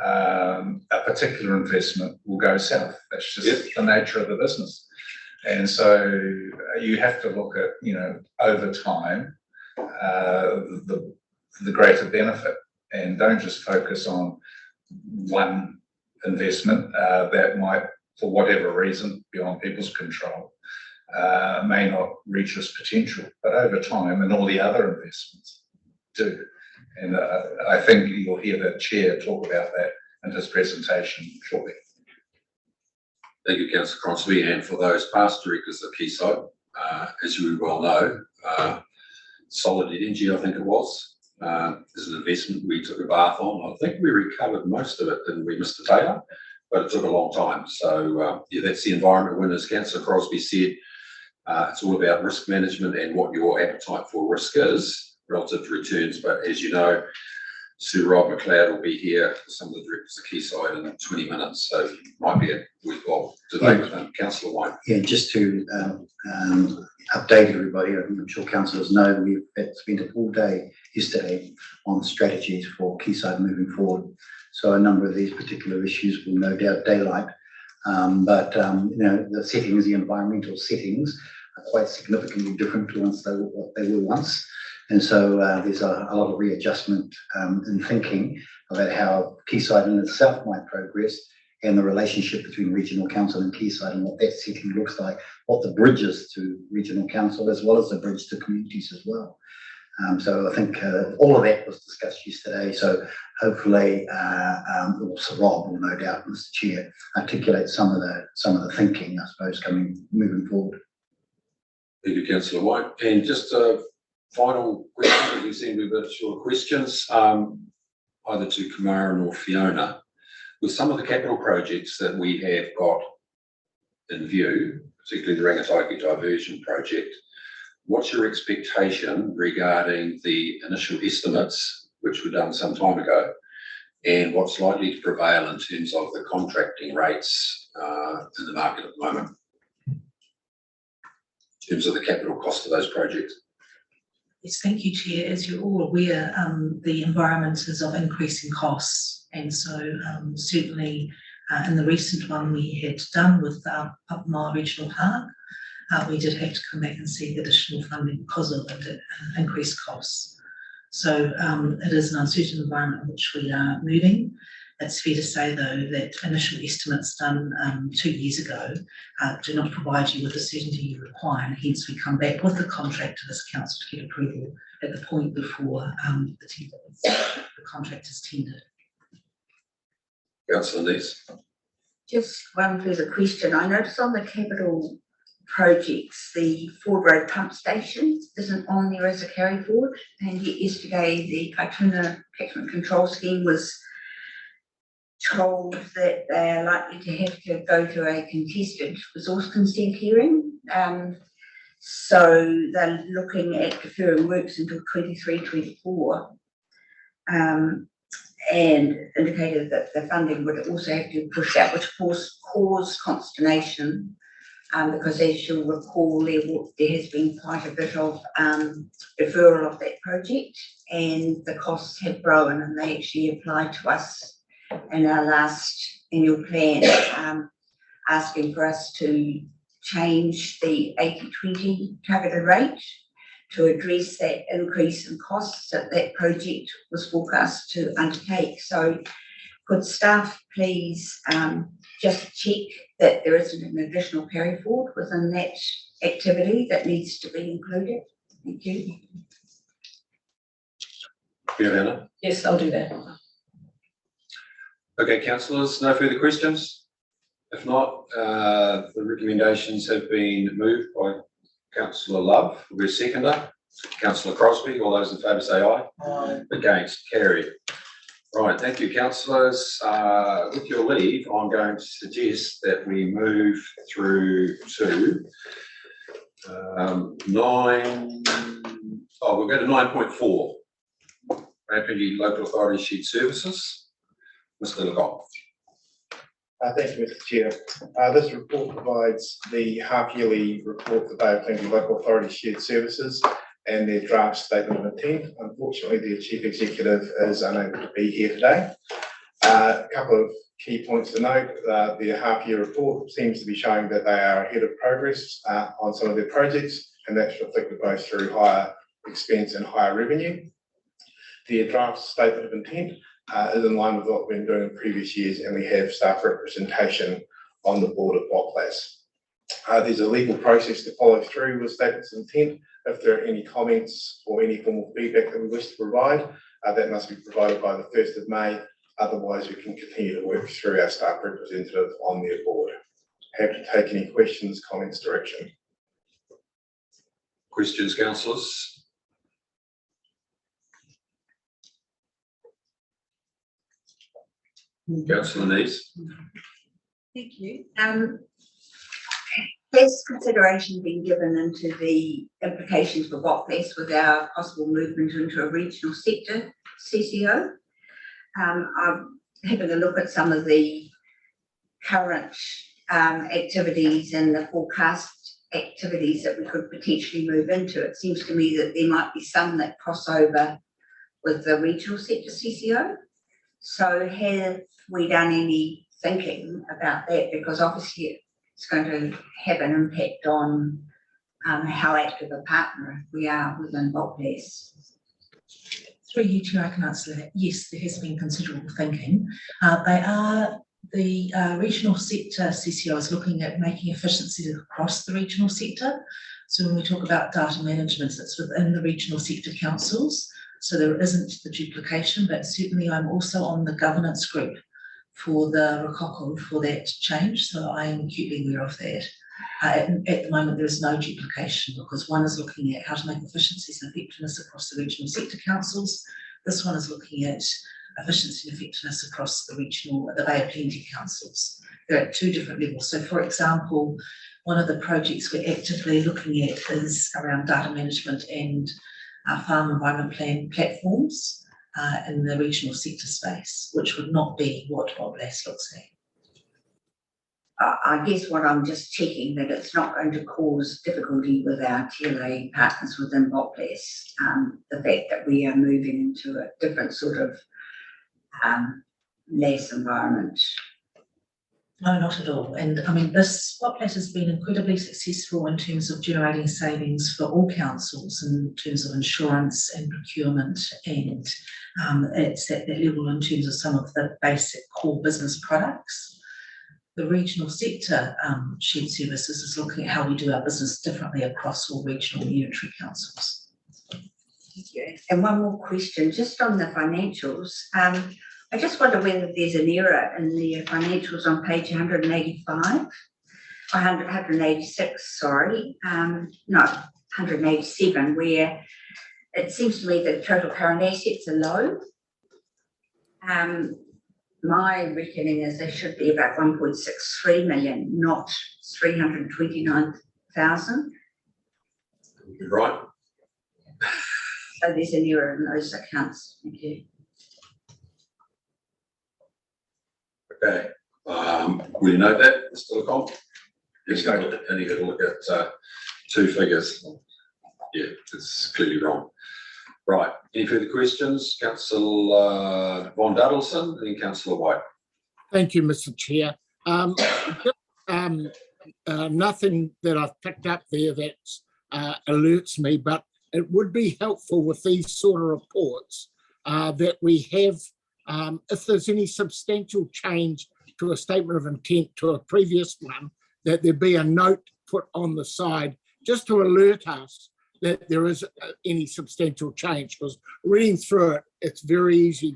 C: a particular investment will go south. That's just the nature of the business. And so you have to look at, over time, the greater benefit, and don't just focus on one investment that might, for whatever reason, beyond people's control, may not reach its potential, but over time, and all the other investments do. And I think you'll hear the chair talk about that in his presentation shortly.
A: Thank you, Councillor Crosby, and for those past directors of Ccos, as you well know, Solid Energy, I think it was, is an investment we took a bath on. I think we recovered most of it, didn't we, Mr. Taylor? But it took a long time. So that's the environment when, as Councillor Crosby said, it's all about risk management and what your appetite for risk is relative to returns. But as you know, Sir Rob McLeod will be here, some of the directors of Quayside, in 20 minutes. So it might be a worthwhile debate with him. Councillor White.
G: Yeah, just to update everybody, I'm sure councillors know we've spent a full day yesterday on strategies for Quayside moving forward. So a number of these particular issues will no doubt daylight. But the settings, the environmental settings, are quite significantly different to what they were once. And so there's a lot of readjustment in thinking about how Quayside in itself might progress, and the relationship between Regional Council and Quayside and what that setting looks like, what the bridge is to Regional Council as well as the bridge to communities as well. So I think all of that was discussed yesterday. So hopefully, also Rob will no doubt, Mr. Chair, articulate some of the thinking, I suppose, moving forward.
A: Thank you, Councillor White. And just a final question, as we seem to be a bit short of questions, either to Kamaran or Fiona. With some of the capital projects that we have got in view, particularly the Rangataiki Diversion Project, what's your expectation regarding the initial estimates, which were done some time ago, and what's likely to prevail in terms of the contracting rates in the market at the moment, in terms of the capital cost of those projects?
J: Yes, thank you, Chair. As you're all aware, the environment is of increasing costs. And so certainly in the recent one we had done with Mile Regional Park, we did have to come back and seek additional funding because of the increased costs. So it is an uncertain environment in which we are moving. It's fair to say, though, that initial estimates done 2 years ago do not provide you with the certainty you require, and hence we come back with the contract to this council to get approval at the point before the contract is tendered.
A: Councillor Nees.
D: Just one further question. I noticed on the capital projects, the Ford Road pump station isn't on there as a carry forward, and yet yesterday the Kaituna catchment control scheme was told that they are likely to have to go to a contested resource consent hearing. So they're looking at deferring works until 23-24, and indicated that the funding would also have to be pushed out, which of course caused consternation, because as you'll recall, there has been quite a bit of deferral of that project, and the costs have grown, and they actually applied to us in our last annual plan, asking for us to change the 80-20 targeted rate to address that increase in costs that that project was forecast to undertake. So could staff please just check that there isn't an additional carry forward within that activity that needs to be included? Thank you.
A: Fiona?
T: Yes, I'll do that.
A: Okay, councillors, no further questions? If not, the recommendations have been moved by Councillor Love, we're seconder. Councillor Crosby, all those in favour say aye.
T: Aye.
A: Against, carried. Right, thank you, councillors. With your leave, I'm going to suggest that we move through to we'll go to 9.4. Rapidly local authority shared services. Mr. Lecoq.
P: Thank you, Mr. Chair. This report provides the half-yearly report for Bay of Plenty Local Authority Shared Services and their draft statement of intent. Unfortunately, their Chief Executive is unable to be here today. A couple of key points to note. Their half-year report seems to be showing that they are ahead of progress on some of their projects, and that's reflected both through higher expense and higher revenue. Their draft statement of intent is in line with what we've been doing in previous years, and we have staff representation on the board of BOPLAS. There's a legal process to follow through with statements of intent. If there are any comments or any form of feedback that we wish to provide, that must be provided by the 1st of May. Otherwise, we can continue to work through our staff representative on their board. Happy to take any questions, comments, direction.
A: Questions, councillors? Councillor Nees.
D: Thank you. Has consideration been given into the implications for BOPLAS with our possible movement into a regional sector CCO? I'm having a look at some of the current activities and the forecast activities that we could potentially move into. It seems to me that there might be some that cross over with the regional sector CCO. So have we done any thinking about that? Because obviously it's going to have an impact on how active a partner we are within BOPLAS.
J: Through you, Chair, Councillor, yes, there has been considerable thinking. The regional sector CCO is looking at making efficiencies across the regional sector. So when we talk about data management, it's within the regional sector councils. So there isn't the duplication, but certainly I'm also on the governance group for the Ccos for that change. So I am acutely aware of that. At the moment, there is no duplication because one is looking at how to make efficiencies and effectiveness across the regional sector councils. This one is looking at efficiency and effectiveness across the Bay of Plenty councils. They're at two different levels. So for example, one of the projects we're actively looking at is around data management and farm environment plan platforms in the regional sector space, which would not be what BOPLAS looks at.
D: I guess what I'm just checking that it's not going to cause difficulty with our TLA partners within BOPLAS, the fact that we are moving into a different sort of less environment.
J: No, not at all. And I mean, BOPLAS has been incredibly successful in terms of generating savings for all councils in terms of insurance and procurement, and it's at that level in terms of some of the basic core business products. The regional sector shared services is looking at how we do our business differently across all regional unitary councils.
D: Thank you. And one more question, just on the financials. I just wonder whether there's an error in the financials on page 185, or 186, sorry, no, 187, where it seems to me that total current assets are low. My reckoning is they should be about 1.63 million, not 329,000.
A: You're right.
D: So there's an error in those accounts. Thank you.
A: Okay. Will you note that, Mr. Lecoq? Yes, I need to look at two figures. Yeah, it's clearly wrong. Right. Any further questions? Councillor Von Duddleson and then Councillor White.
M: Thank you, Mr. Chair. Nothing that I've picked up there that alerts me, but it would be helpful with these sort of reports that we have, if there's any substantial change to a statement of intent to a previous one, that there be a note put on the side just to alert us that there is any substantial change, because reading through it, it's very easy.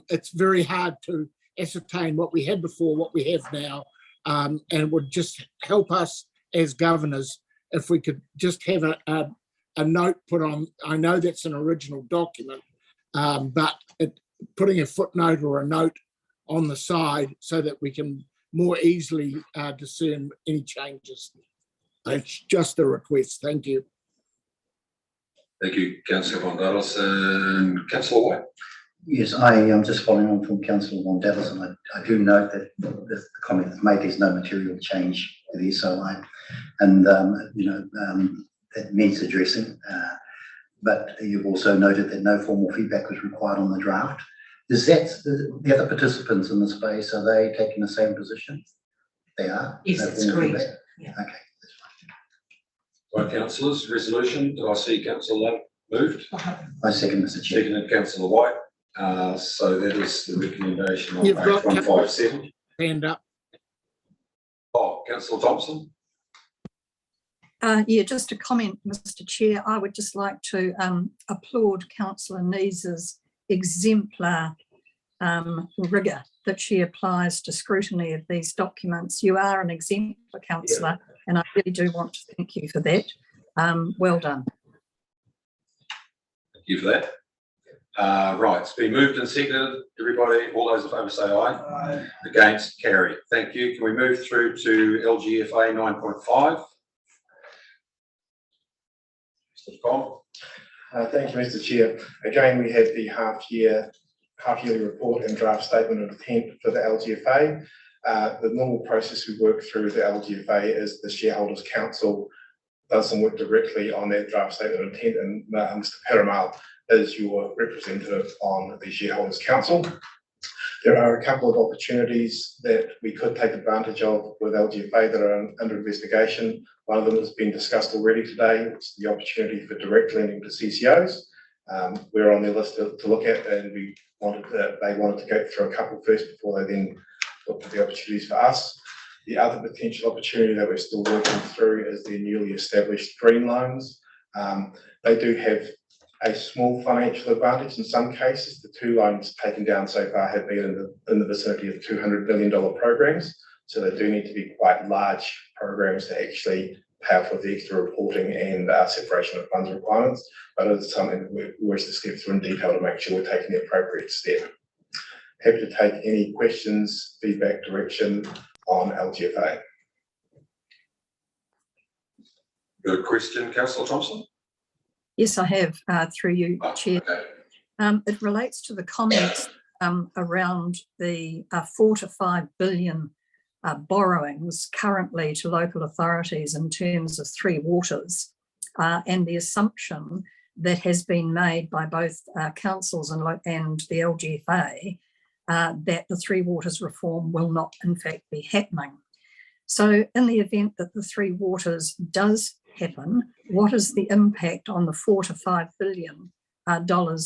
M: It's very hard to ascertain what we had before, what we have now, and it would just help us as governors if we could just have a note put on. I know that's an original document, but putting a footnote or a note on the side so that we can more easily discern any changes. It's just a request. Thank you.
A: Thank you, Councillor Vondalis. And Councillor White?
G: Yes, I am just following on from Councillor Vondalis, and I do note that the comment that's made, there's no material change to the SOI, and that needs addressing. But you've also noted that no formal feedback was required on the draft. Is that the other participants in the space, are they taking the same position? They are?
J: Yes,
G: No
J: it's
G: formal
J: agreed.
G: feedback?
J: Yeah.
G: Okay.
A: Right, councillors, resolution, did I see Councillor Lake moved?
G: I second, Mr. Chair.
A: Seconded Councillor White. So that is the recommendation on
M: You've
A: page
M: got
A: 157.
M: Hand up.
A: Oh, Councillor Thompson?
F: Yeah, just a comment, Mr. Chair. I would just like to applaud Councillor Neese's exemplar rigour that she applies to scrutiny of these documents. You are an exemplar councillor, and I really do want to thank you for that. Well done.
A: Thank you for that. Right, it's been moved and seconded. Everybody, all those in favour say aye. Aye. Against, carried. Thank you. Can we move through to LGFA 9.5? Mr. Cobb.
P: Thank you, Mr. Chair. Again, we had the half-yearly report and draft statement of intent for the LGFA. The normal process we work through with the LGFA is the Shareholders' Council does some work directly on that draft statement of intent, and Mr. Paramal is your representative on the Shareholders' Council. There are a couple of opportunities that we could take advantage of with LGFA that are under investigation. One of them has been discussed already today. It's the opportunity for direct lending to CCOs. We're on their list to look at, and they wanted to go through a couple first before they then look at the opportunities for us. The other potential opportunity that we're still working through is the newly established green loans. They do have a small financial advantage in some cases. The two loans taken down so far have been in the vicinity of $200 million programs. So they do need to be quite large programs to actually pay for the extra reporting and separation of funds requirements. But it's something we wish to step through in detail to make sure we're taking the appropriate step. Happy to take any questions, feedback, direction on LGFA.
A: Good question, Councillor Thompson.
F: Yes, I have, through you, Chair.
A: Okay.
F: It relates to the comments around the 4 to 5 billion borrowings currently to local authorities in terms of Three Waters, and the assumption that has been made by both councils and the LGFA that the Three Waters reform will not in fact be happening. So in the event that the Three Waters does happen, what is the impact on the $4 to $5 billion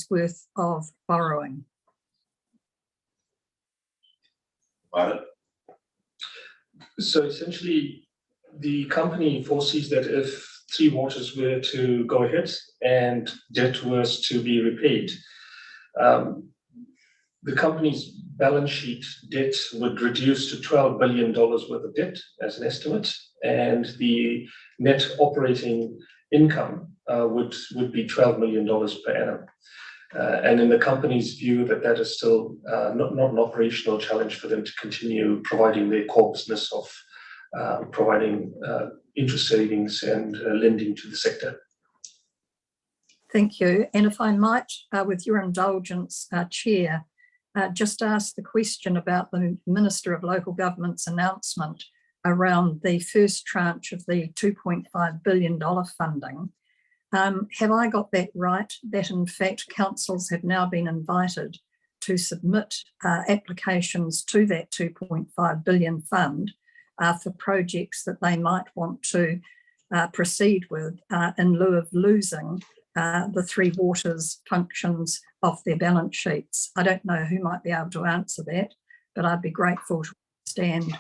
F: worth of borrowing?
N: So essentially, the company foresees that if Three Waters were to go ahead and debt was to be repaid, the company's balance sheet debt would reduce to $12 billion worth of debt as an estimate, and the net operating income would be $12 million per annum. And in the company's view, that is still not an operational challenge for them to continue providing their core business of providing interest savings and lending to the sector.
F: Thank you. And if I might, with your indulgence, Chair, just ask the question about the Minister of Local Government's announcement around the first tranche of the $2.5 billion funding. Have I got that right, that in fact councils have now been invited to submit applications to that $2.5 billion fund for projects that they might want to proceed with in lieu of losing the Three Waters functions off their balance sheets? I don't know who might be able to answer that, but I'd be grateful to understand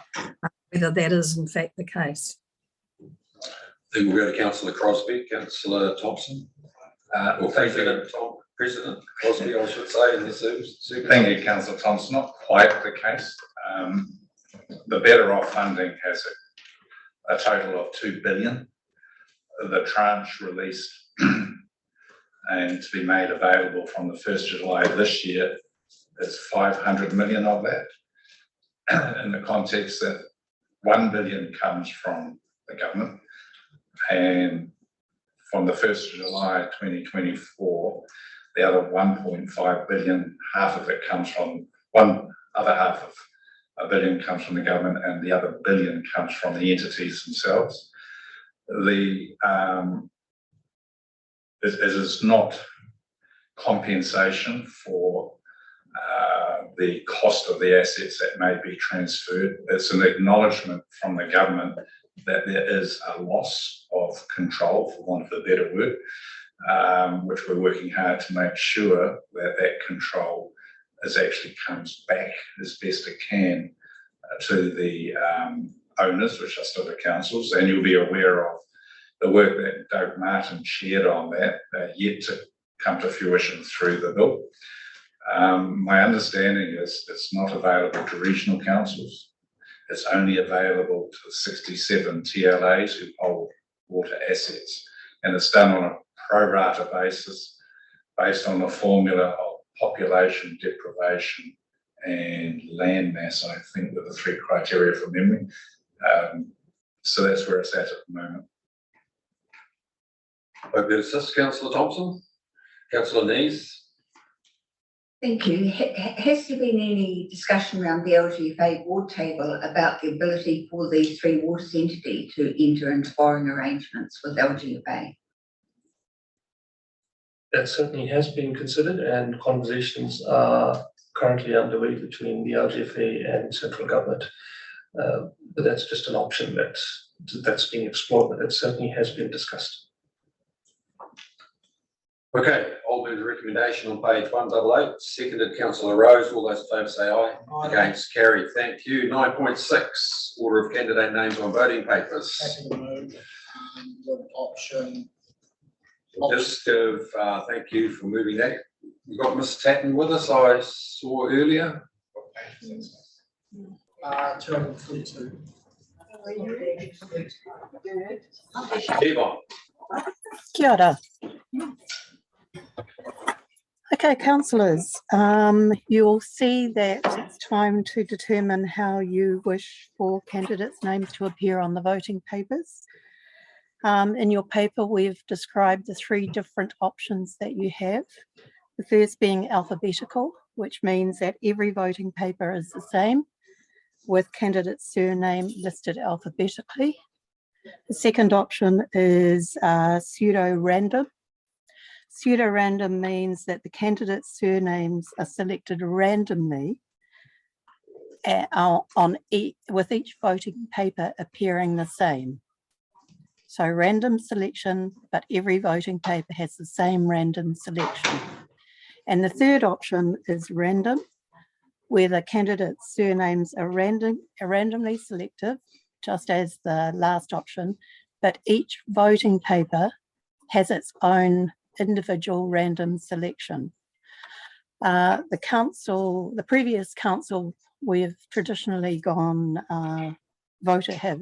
F: whether that is in fact the case.
A: Then we'll go to Councillor Crosby, Councillor Thompson. Or President Crosby, I should say, in the super.
C: Thank you, Councillor Thompson. Not quite the case. The Better Off funding has a total of $2 billion. The tranche released and to be made available from the 1st of July of this year is 500 million of that, in the context that 1 billion comes from the government, and from the 1st of July 2024, the other 1.5 billion, half of it comes from half of a billion comes from the government, and the other billion comes from the entities themselves. It is not compensation for the cost of the assets that may be transferred. It's an acknowledgement from the government that there is a loss of control, for want of a better word, which we're working hard to make sure that that control actually comes back as best it can to the owners, which are still the councils. And you'll be aware of the work that Doug Martin shared on that, yet to come to fruition through the bill. My understanding is it's not available to regional councils. It's only available to 67 TLAs who hold water assets. And it's done on a pro rata basis based on the formula of population, deprivation, and land mass, I think, were the 3 criteria from memory. So that's where it's at the moment.
A: Hope that assists, Councillor Thompson. Councillor Nees.
D: Thank you. Has there been any discussion around the Lgfa board table about the ability for the Three Waters entity to enter into borrowing arrangements with Lgfa?
N: That certainly has been considered, and conversations are currently underway between the Lgfa and central government. But that's just an option that's being explored, but it certainly has been discussed.
A: Okay, I'll move the recommendation on page 188, seconded Councillor Rose. All those in favour say aye. Aye. Against, carried. Thank you. 9.6, order of candidate names on voting papers.
K: Happy to move with option.
A: Just give, thank you for moving that. We've got Ms. Tatton with us, I saw earlier.
K: 242.
A: Yvonne.
F: Kia ora. Okay, councillors, you'll see that it's time to determine how you wish for candidates' names to appear on the voting papers. In your paper, we've described the 3 different options that you have. The first being alphabetical, which means that every voting paper is the same, with candidate's surname listed alphabetically. The second option is pseudo-random. Pseudo-random means that the candidates' surnames are selected randomly with each voting paper appearing the same. So random selection, but every voting paper has the same random selection. And the third option is random, where the candidates' surnames are randomly selected, just as the last option, but each voting paper has its own individual random selection. The previous council, we've traditionally gone,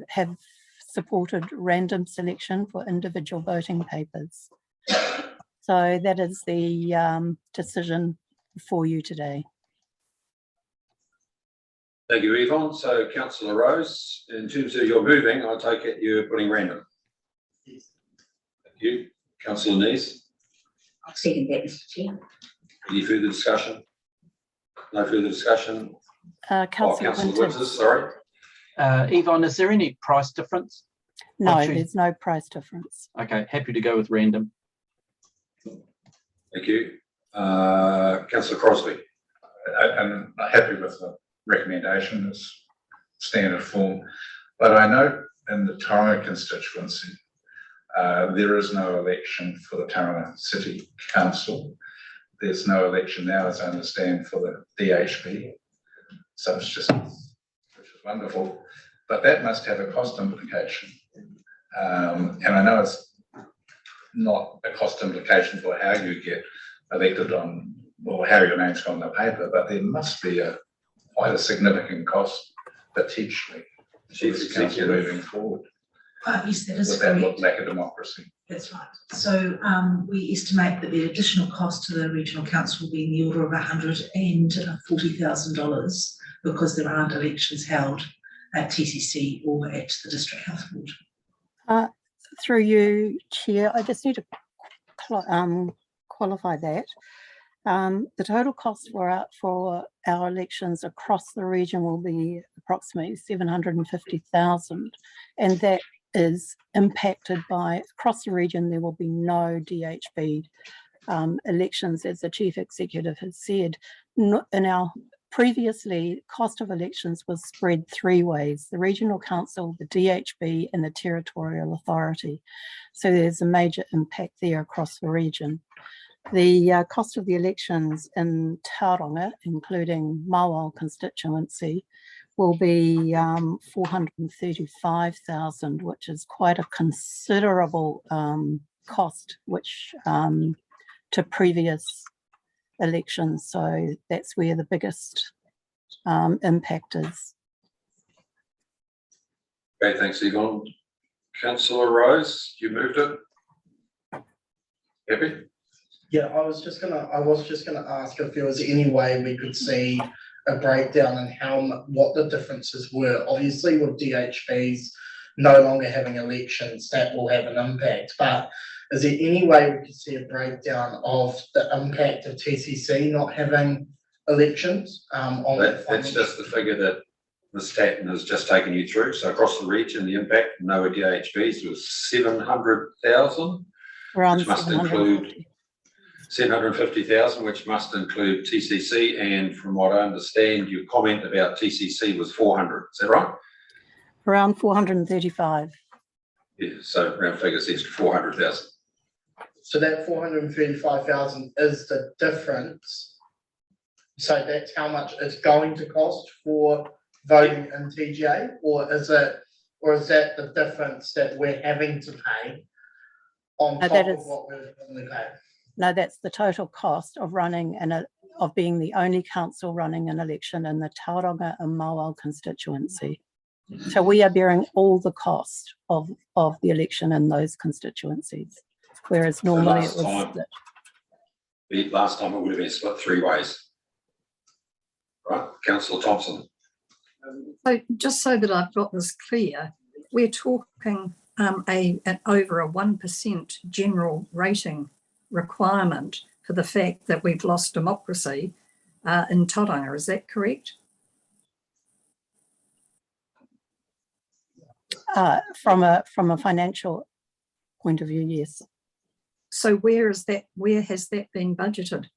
F: have supported random selection for individual voting papers. So that is the decision for you today.
A: Thank you, Yvonne. So, Councillor Rose, in terms of your moving, I take it you're putting random.
K: Yes.
A: Thank you. Councillor Nees.
D: I'll second that, Mr. Chair.
A: Any further discussion? No further discussion?
F: Councillor
A: Winters, sorry.
Q: Yvonne, is there any price difference?
F: No, there's no price difference.
Q: Okay, happy to go with random.
A: Thank you. Councillor Crosby.
C: I'm happy with the recommendation as standard form, but I note in the Tauranga constituency, there is no election for the Tauranga City Council. There's no election now, as I understand, for the DHB. So it's just, which is wonderful, but that must have a cost implication. And I know it's not a cost implication for how you get elected on, or how your name's on the paper, but there must be quite a significant cost potentially for this council moving forward.
J: Yes, that is
C: with that
J: correct.
C: lack of democracy.
J: That's right. So we estimate that the additional cost to the regional council will be in the order of $140,000 because there aren't elections held at TCC or at the District Health Board.
F: Through you, Chair, I just need to qualify that. The total cost for our elections across the region will be approximately $750,000, and that is impacted by, across the region, there will be no DHB elections, as the Chief Executive has said. In our previously, cost of elections was spread three ways: the Regional Council, the DHB, and the Territorial Authority. So there's a major impact there across the region. The cost of the elections in Tauranga, including Mawal constituency, will be $435,000, which is quite a considerable cost, which to previous elections. So that's where the biggest impact is.
A: Okay, thanks, Yvonne. Councillor Rose, you moved it. Happy?
K: Yeah, I was just gonna ask if there was any way we could see a breakdown and what the differences were. Obviously, with DHBs no longer having elections, that will have an impact. But is there any way we could see a breakdown of the impact of TCC not having elections on that?
A: That's just the figure that Ms. Tatton has just taken you through. So across the region, the impact, no DHBs, was 700,000, which must include 750,000, which must include TCC. And from what I understand, your comment about TCC was 400. Is that right?
F: Around 435.
A: Yeah, so round figures extra 400,000.
K: So that 435,000 is the difference. So that's how much it's going to cost for voting in TGA, or is that the difference that we're having to pay on top of what we're normally paying?
F: No, that's the total cost of running of being the only council running an election in the Tauranga and Mawal constituency. So we are bearing all the cost of the election in those constituencies, whereas normally it was split.
A: Last time it would have been split three ways. Right, Councillor Thompson.
F: So just so that I've got this clear, we're talking over a 1% general rating requirement for the fact that we've lost democracy in Tauranga. Is that correct? From a financial point of view, yes. So where has that been budgeted?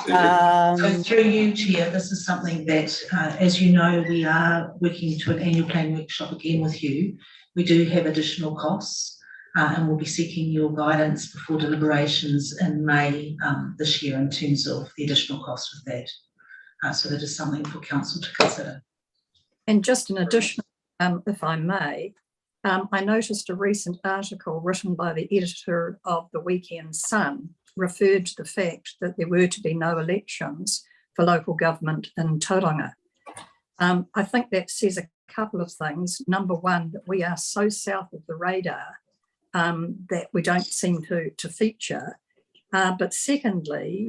J: So through you, Chair, this is something that, as you know, we are working to an annual plan workshop again with you. We do have additional costs and we'll be seeking your guidance before deliberations in May this year in terms of the additional cost of that. So that is something for Council to consider.
F: And just an additional, if I may, I noticed a recent article written by the editor of the Weekend Sun referred to the fact that there were to be no elections for local government in Tauranga. I think that says a couple of things. Number one, that we are so south of the radar that we don't seem to feature. But secondly,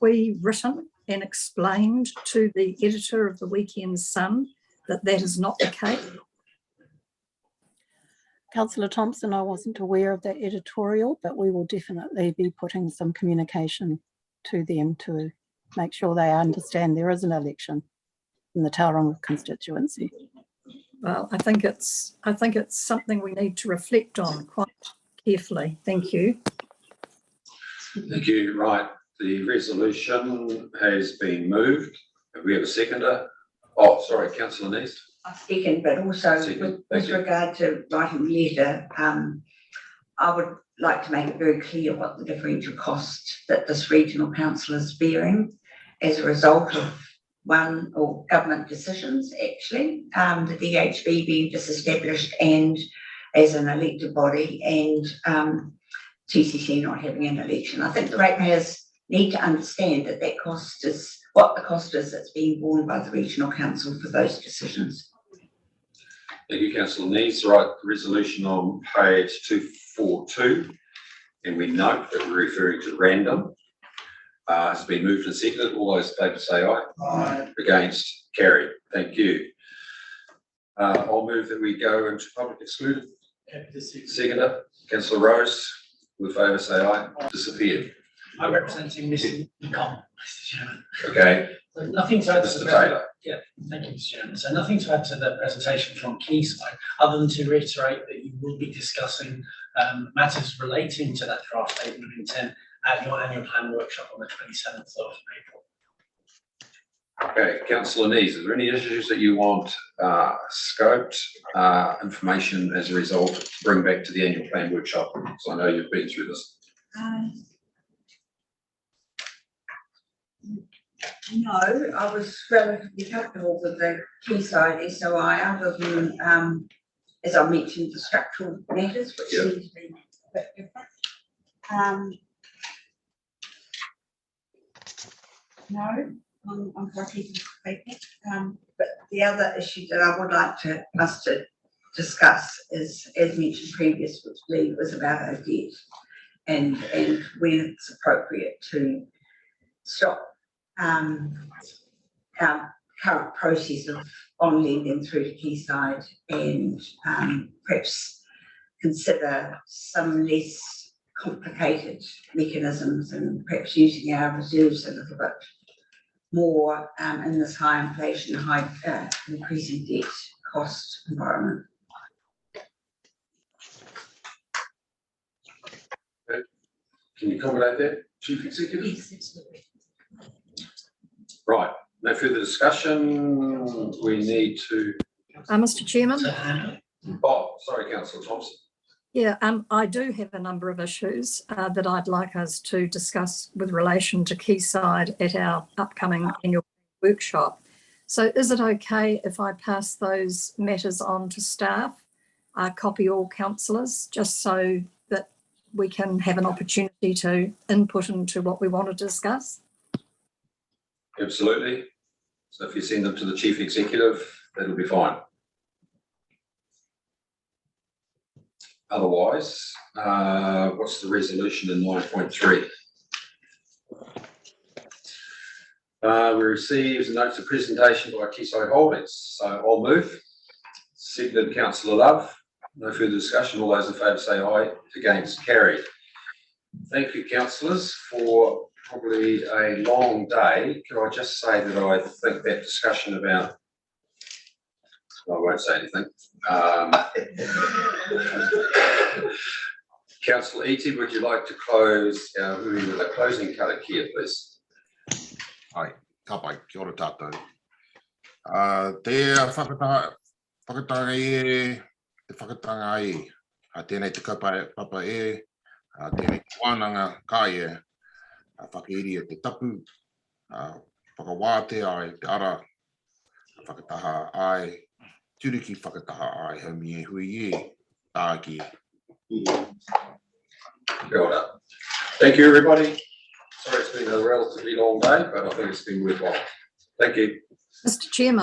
F: we written and explained to the editor of the Weekend Sun that that is not the case. Councillor Thompson, I wasn't aware of that editorial, but we will definitely be putting some communication to them to make sure they understand there is an election in the Tauranga constituency. Well, I think it's something we need to reflect on quite carefully. Thank you.
A: Thank you. Right, the resolution has been moved. Have we have a seconder? Oh, sorry, Councillor Neist.
D: I second, but also with regard to writing the letter, I would like to make it very clear what the differential cost that this regional council is bearing as a result of government decisions, actually, the DHB being disestablished and as an elected body, and TCC not having an election. I think the ratepayers need to understand that that cost is what the cost is that's being borne by the regional council for those decisions.
A: Thank you, Councillor Neves. Right, resolution on page 242, and we note that we're referring to random. It's been moved and seconded. All those in favour say aye.
O: Aye.
A: Against, carried. Thank you. I'll move that we go into public excluded. Seconder, Councillor Rose. All in favour say aye. Disappeared.
R: I'm representing Mr. Nicole, Mr. Chairman.
A: Okay.
R: So nothing to add to
A: Mr.
R: the
A: Taylor.
R: Yeah, thank you, Mr. Chairman. So nothing to add to the presentation from Quayside, other than to reiterate that you will be discussing matters relating to that draft statement of intent at your annual plan workshop on the 27th of April.
A: Okay, Councillor Neves, is there any issues that you want scoped, information as a result to bring back to the annual plan workshop? So I know you've been through this.
D: No, I was relatively comfortable with the Quayside SOI, other than, as I mentioned, the structural matters, which seem to be a bit different. No, I'm happy to take it. But the other issue that I would like us to discuss is, as mentioned previously, was about our debt and when it's appropriate to stop our current process of on lending through to Quayside and perhaps consider some less complicated mechanisms and perhaps using our reserves a little bit more in this high inflation, high increasing debt cost environment.
A: Can you accommodate that, Chief Executive?
J: Yes, absolutely.
A: Right, no further discussion. We need to.
F: Mr. Chairman.
A: Oh, sorry, Councillor Thompson.
F: Yeah, I do have a number of issues that I'd like us to discuss with relation to Quayside at our upcoming annual workshop. So is it okay if I pass those matters on to staff, copy all councillors, just so that we can have an opportunity to input into what we want to discuss?
A: Absolutely. So if you send them to the Chief Executive, that'll be fine. Otherwise, what's the resolution in 9.3? We received notes of presentation by Quayside Holdings. So I'll move. Seconded, Councillor Love. No further discussion. All those in favour say aye. Against, carried. Thank you, councillors, for probably a long day. Can I just say that I think that discussion about, I won't say anything. Councillor Eaty, would you like to close our movie with a closing karakia, please?
B: Ai, ka pai, kia ora tātou. Te whakatanga e, te whakatanga e, tēnei te kaupapa e, tēnei te wānanga kai e, whakeiri e te tapu, whakawāte ai te ara, whakataha ai, turiki whakataha ai, haumi e hui e, tāki.
A: Well done. Thank you, everybody. Sorry it's been a relatively long day, but I think it's been worthwhile. Thank you.
F: Mr. Chairman.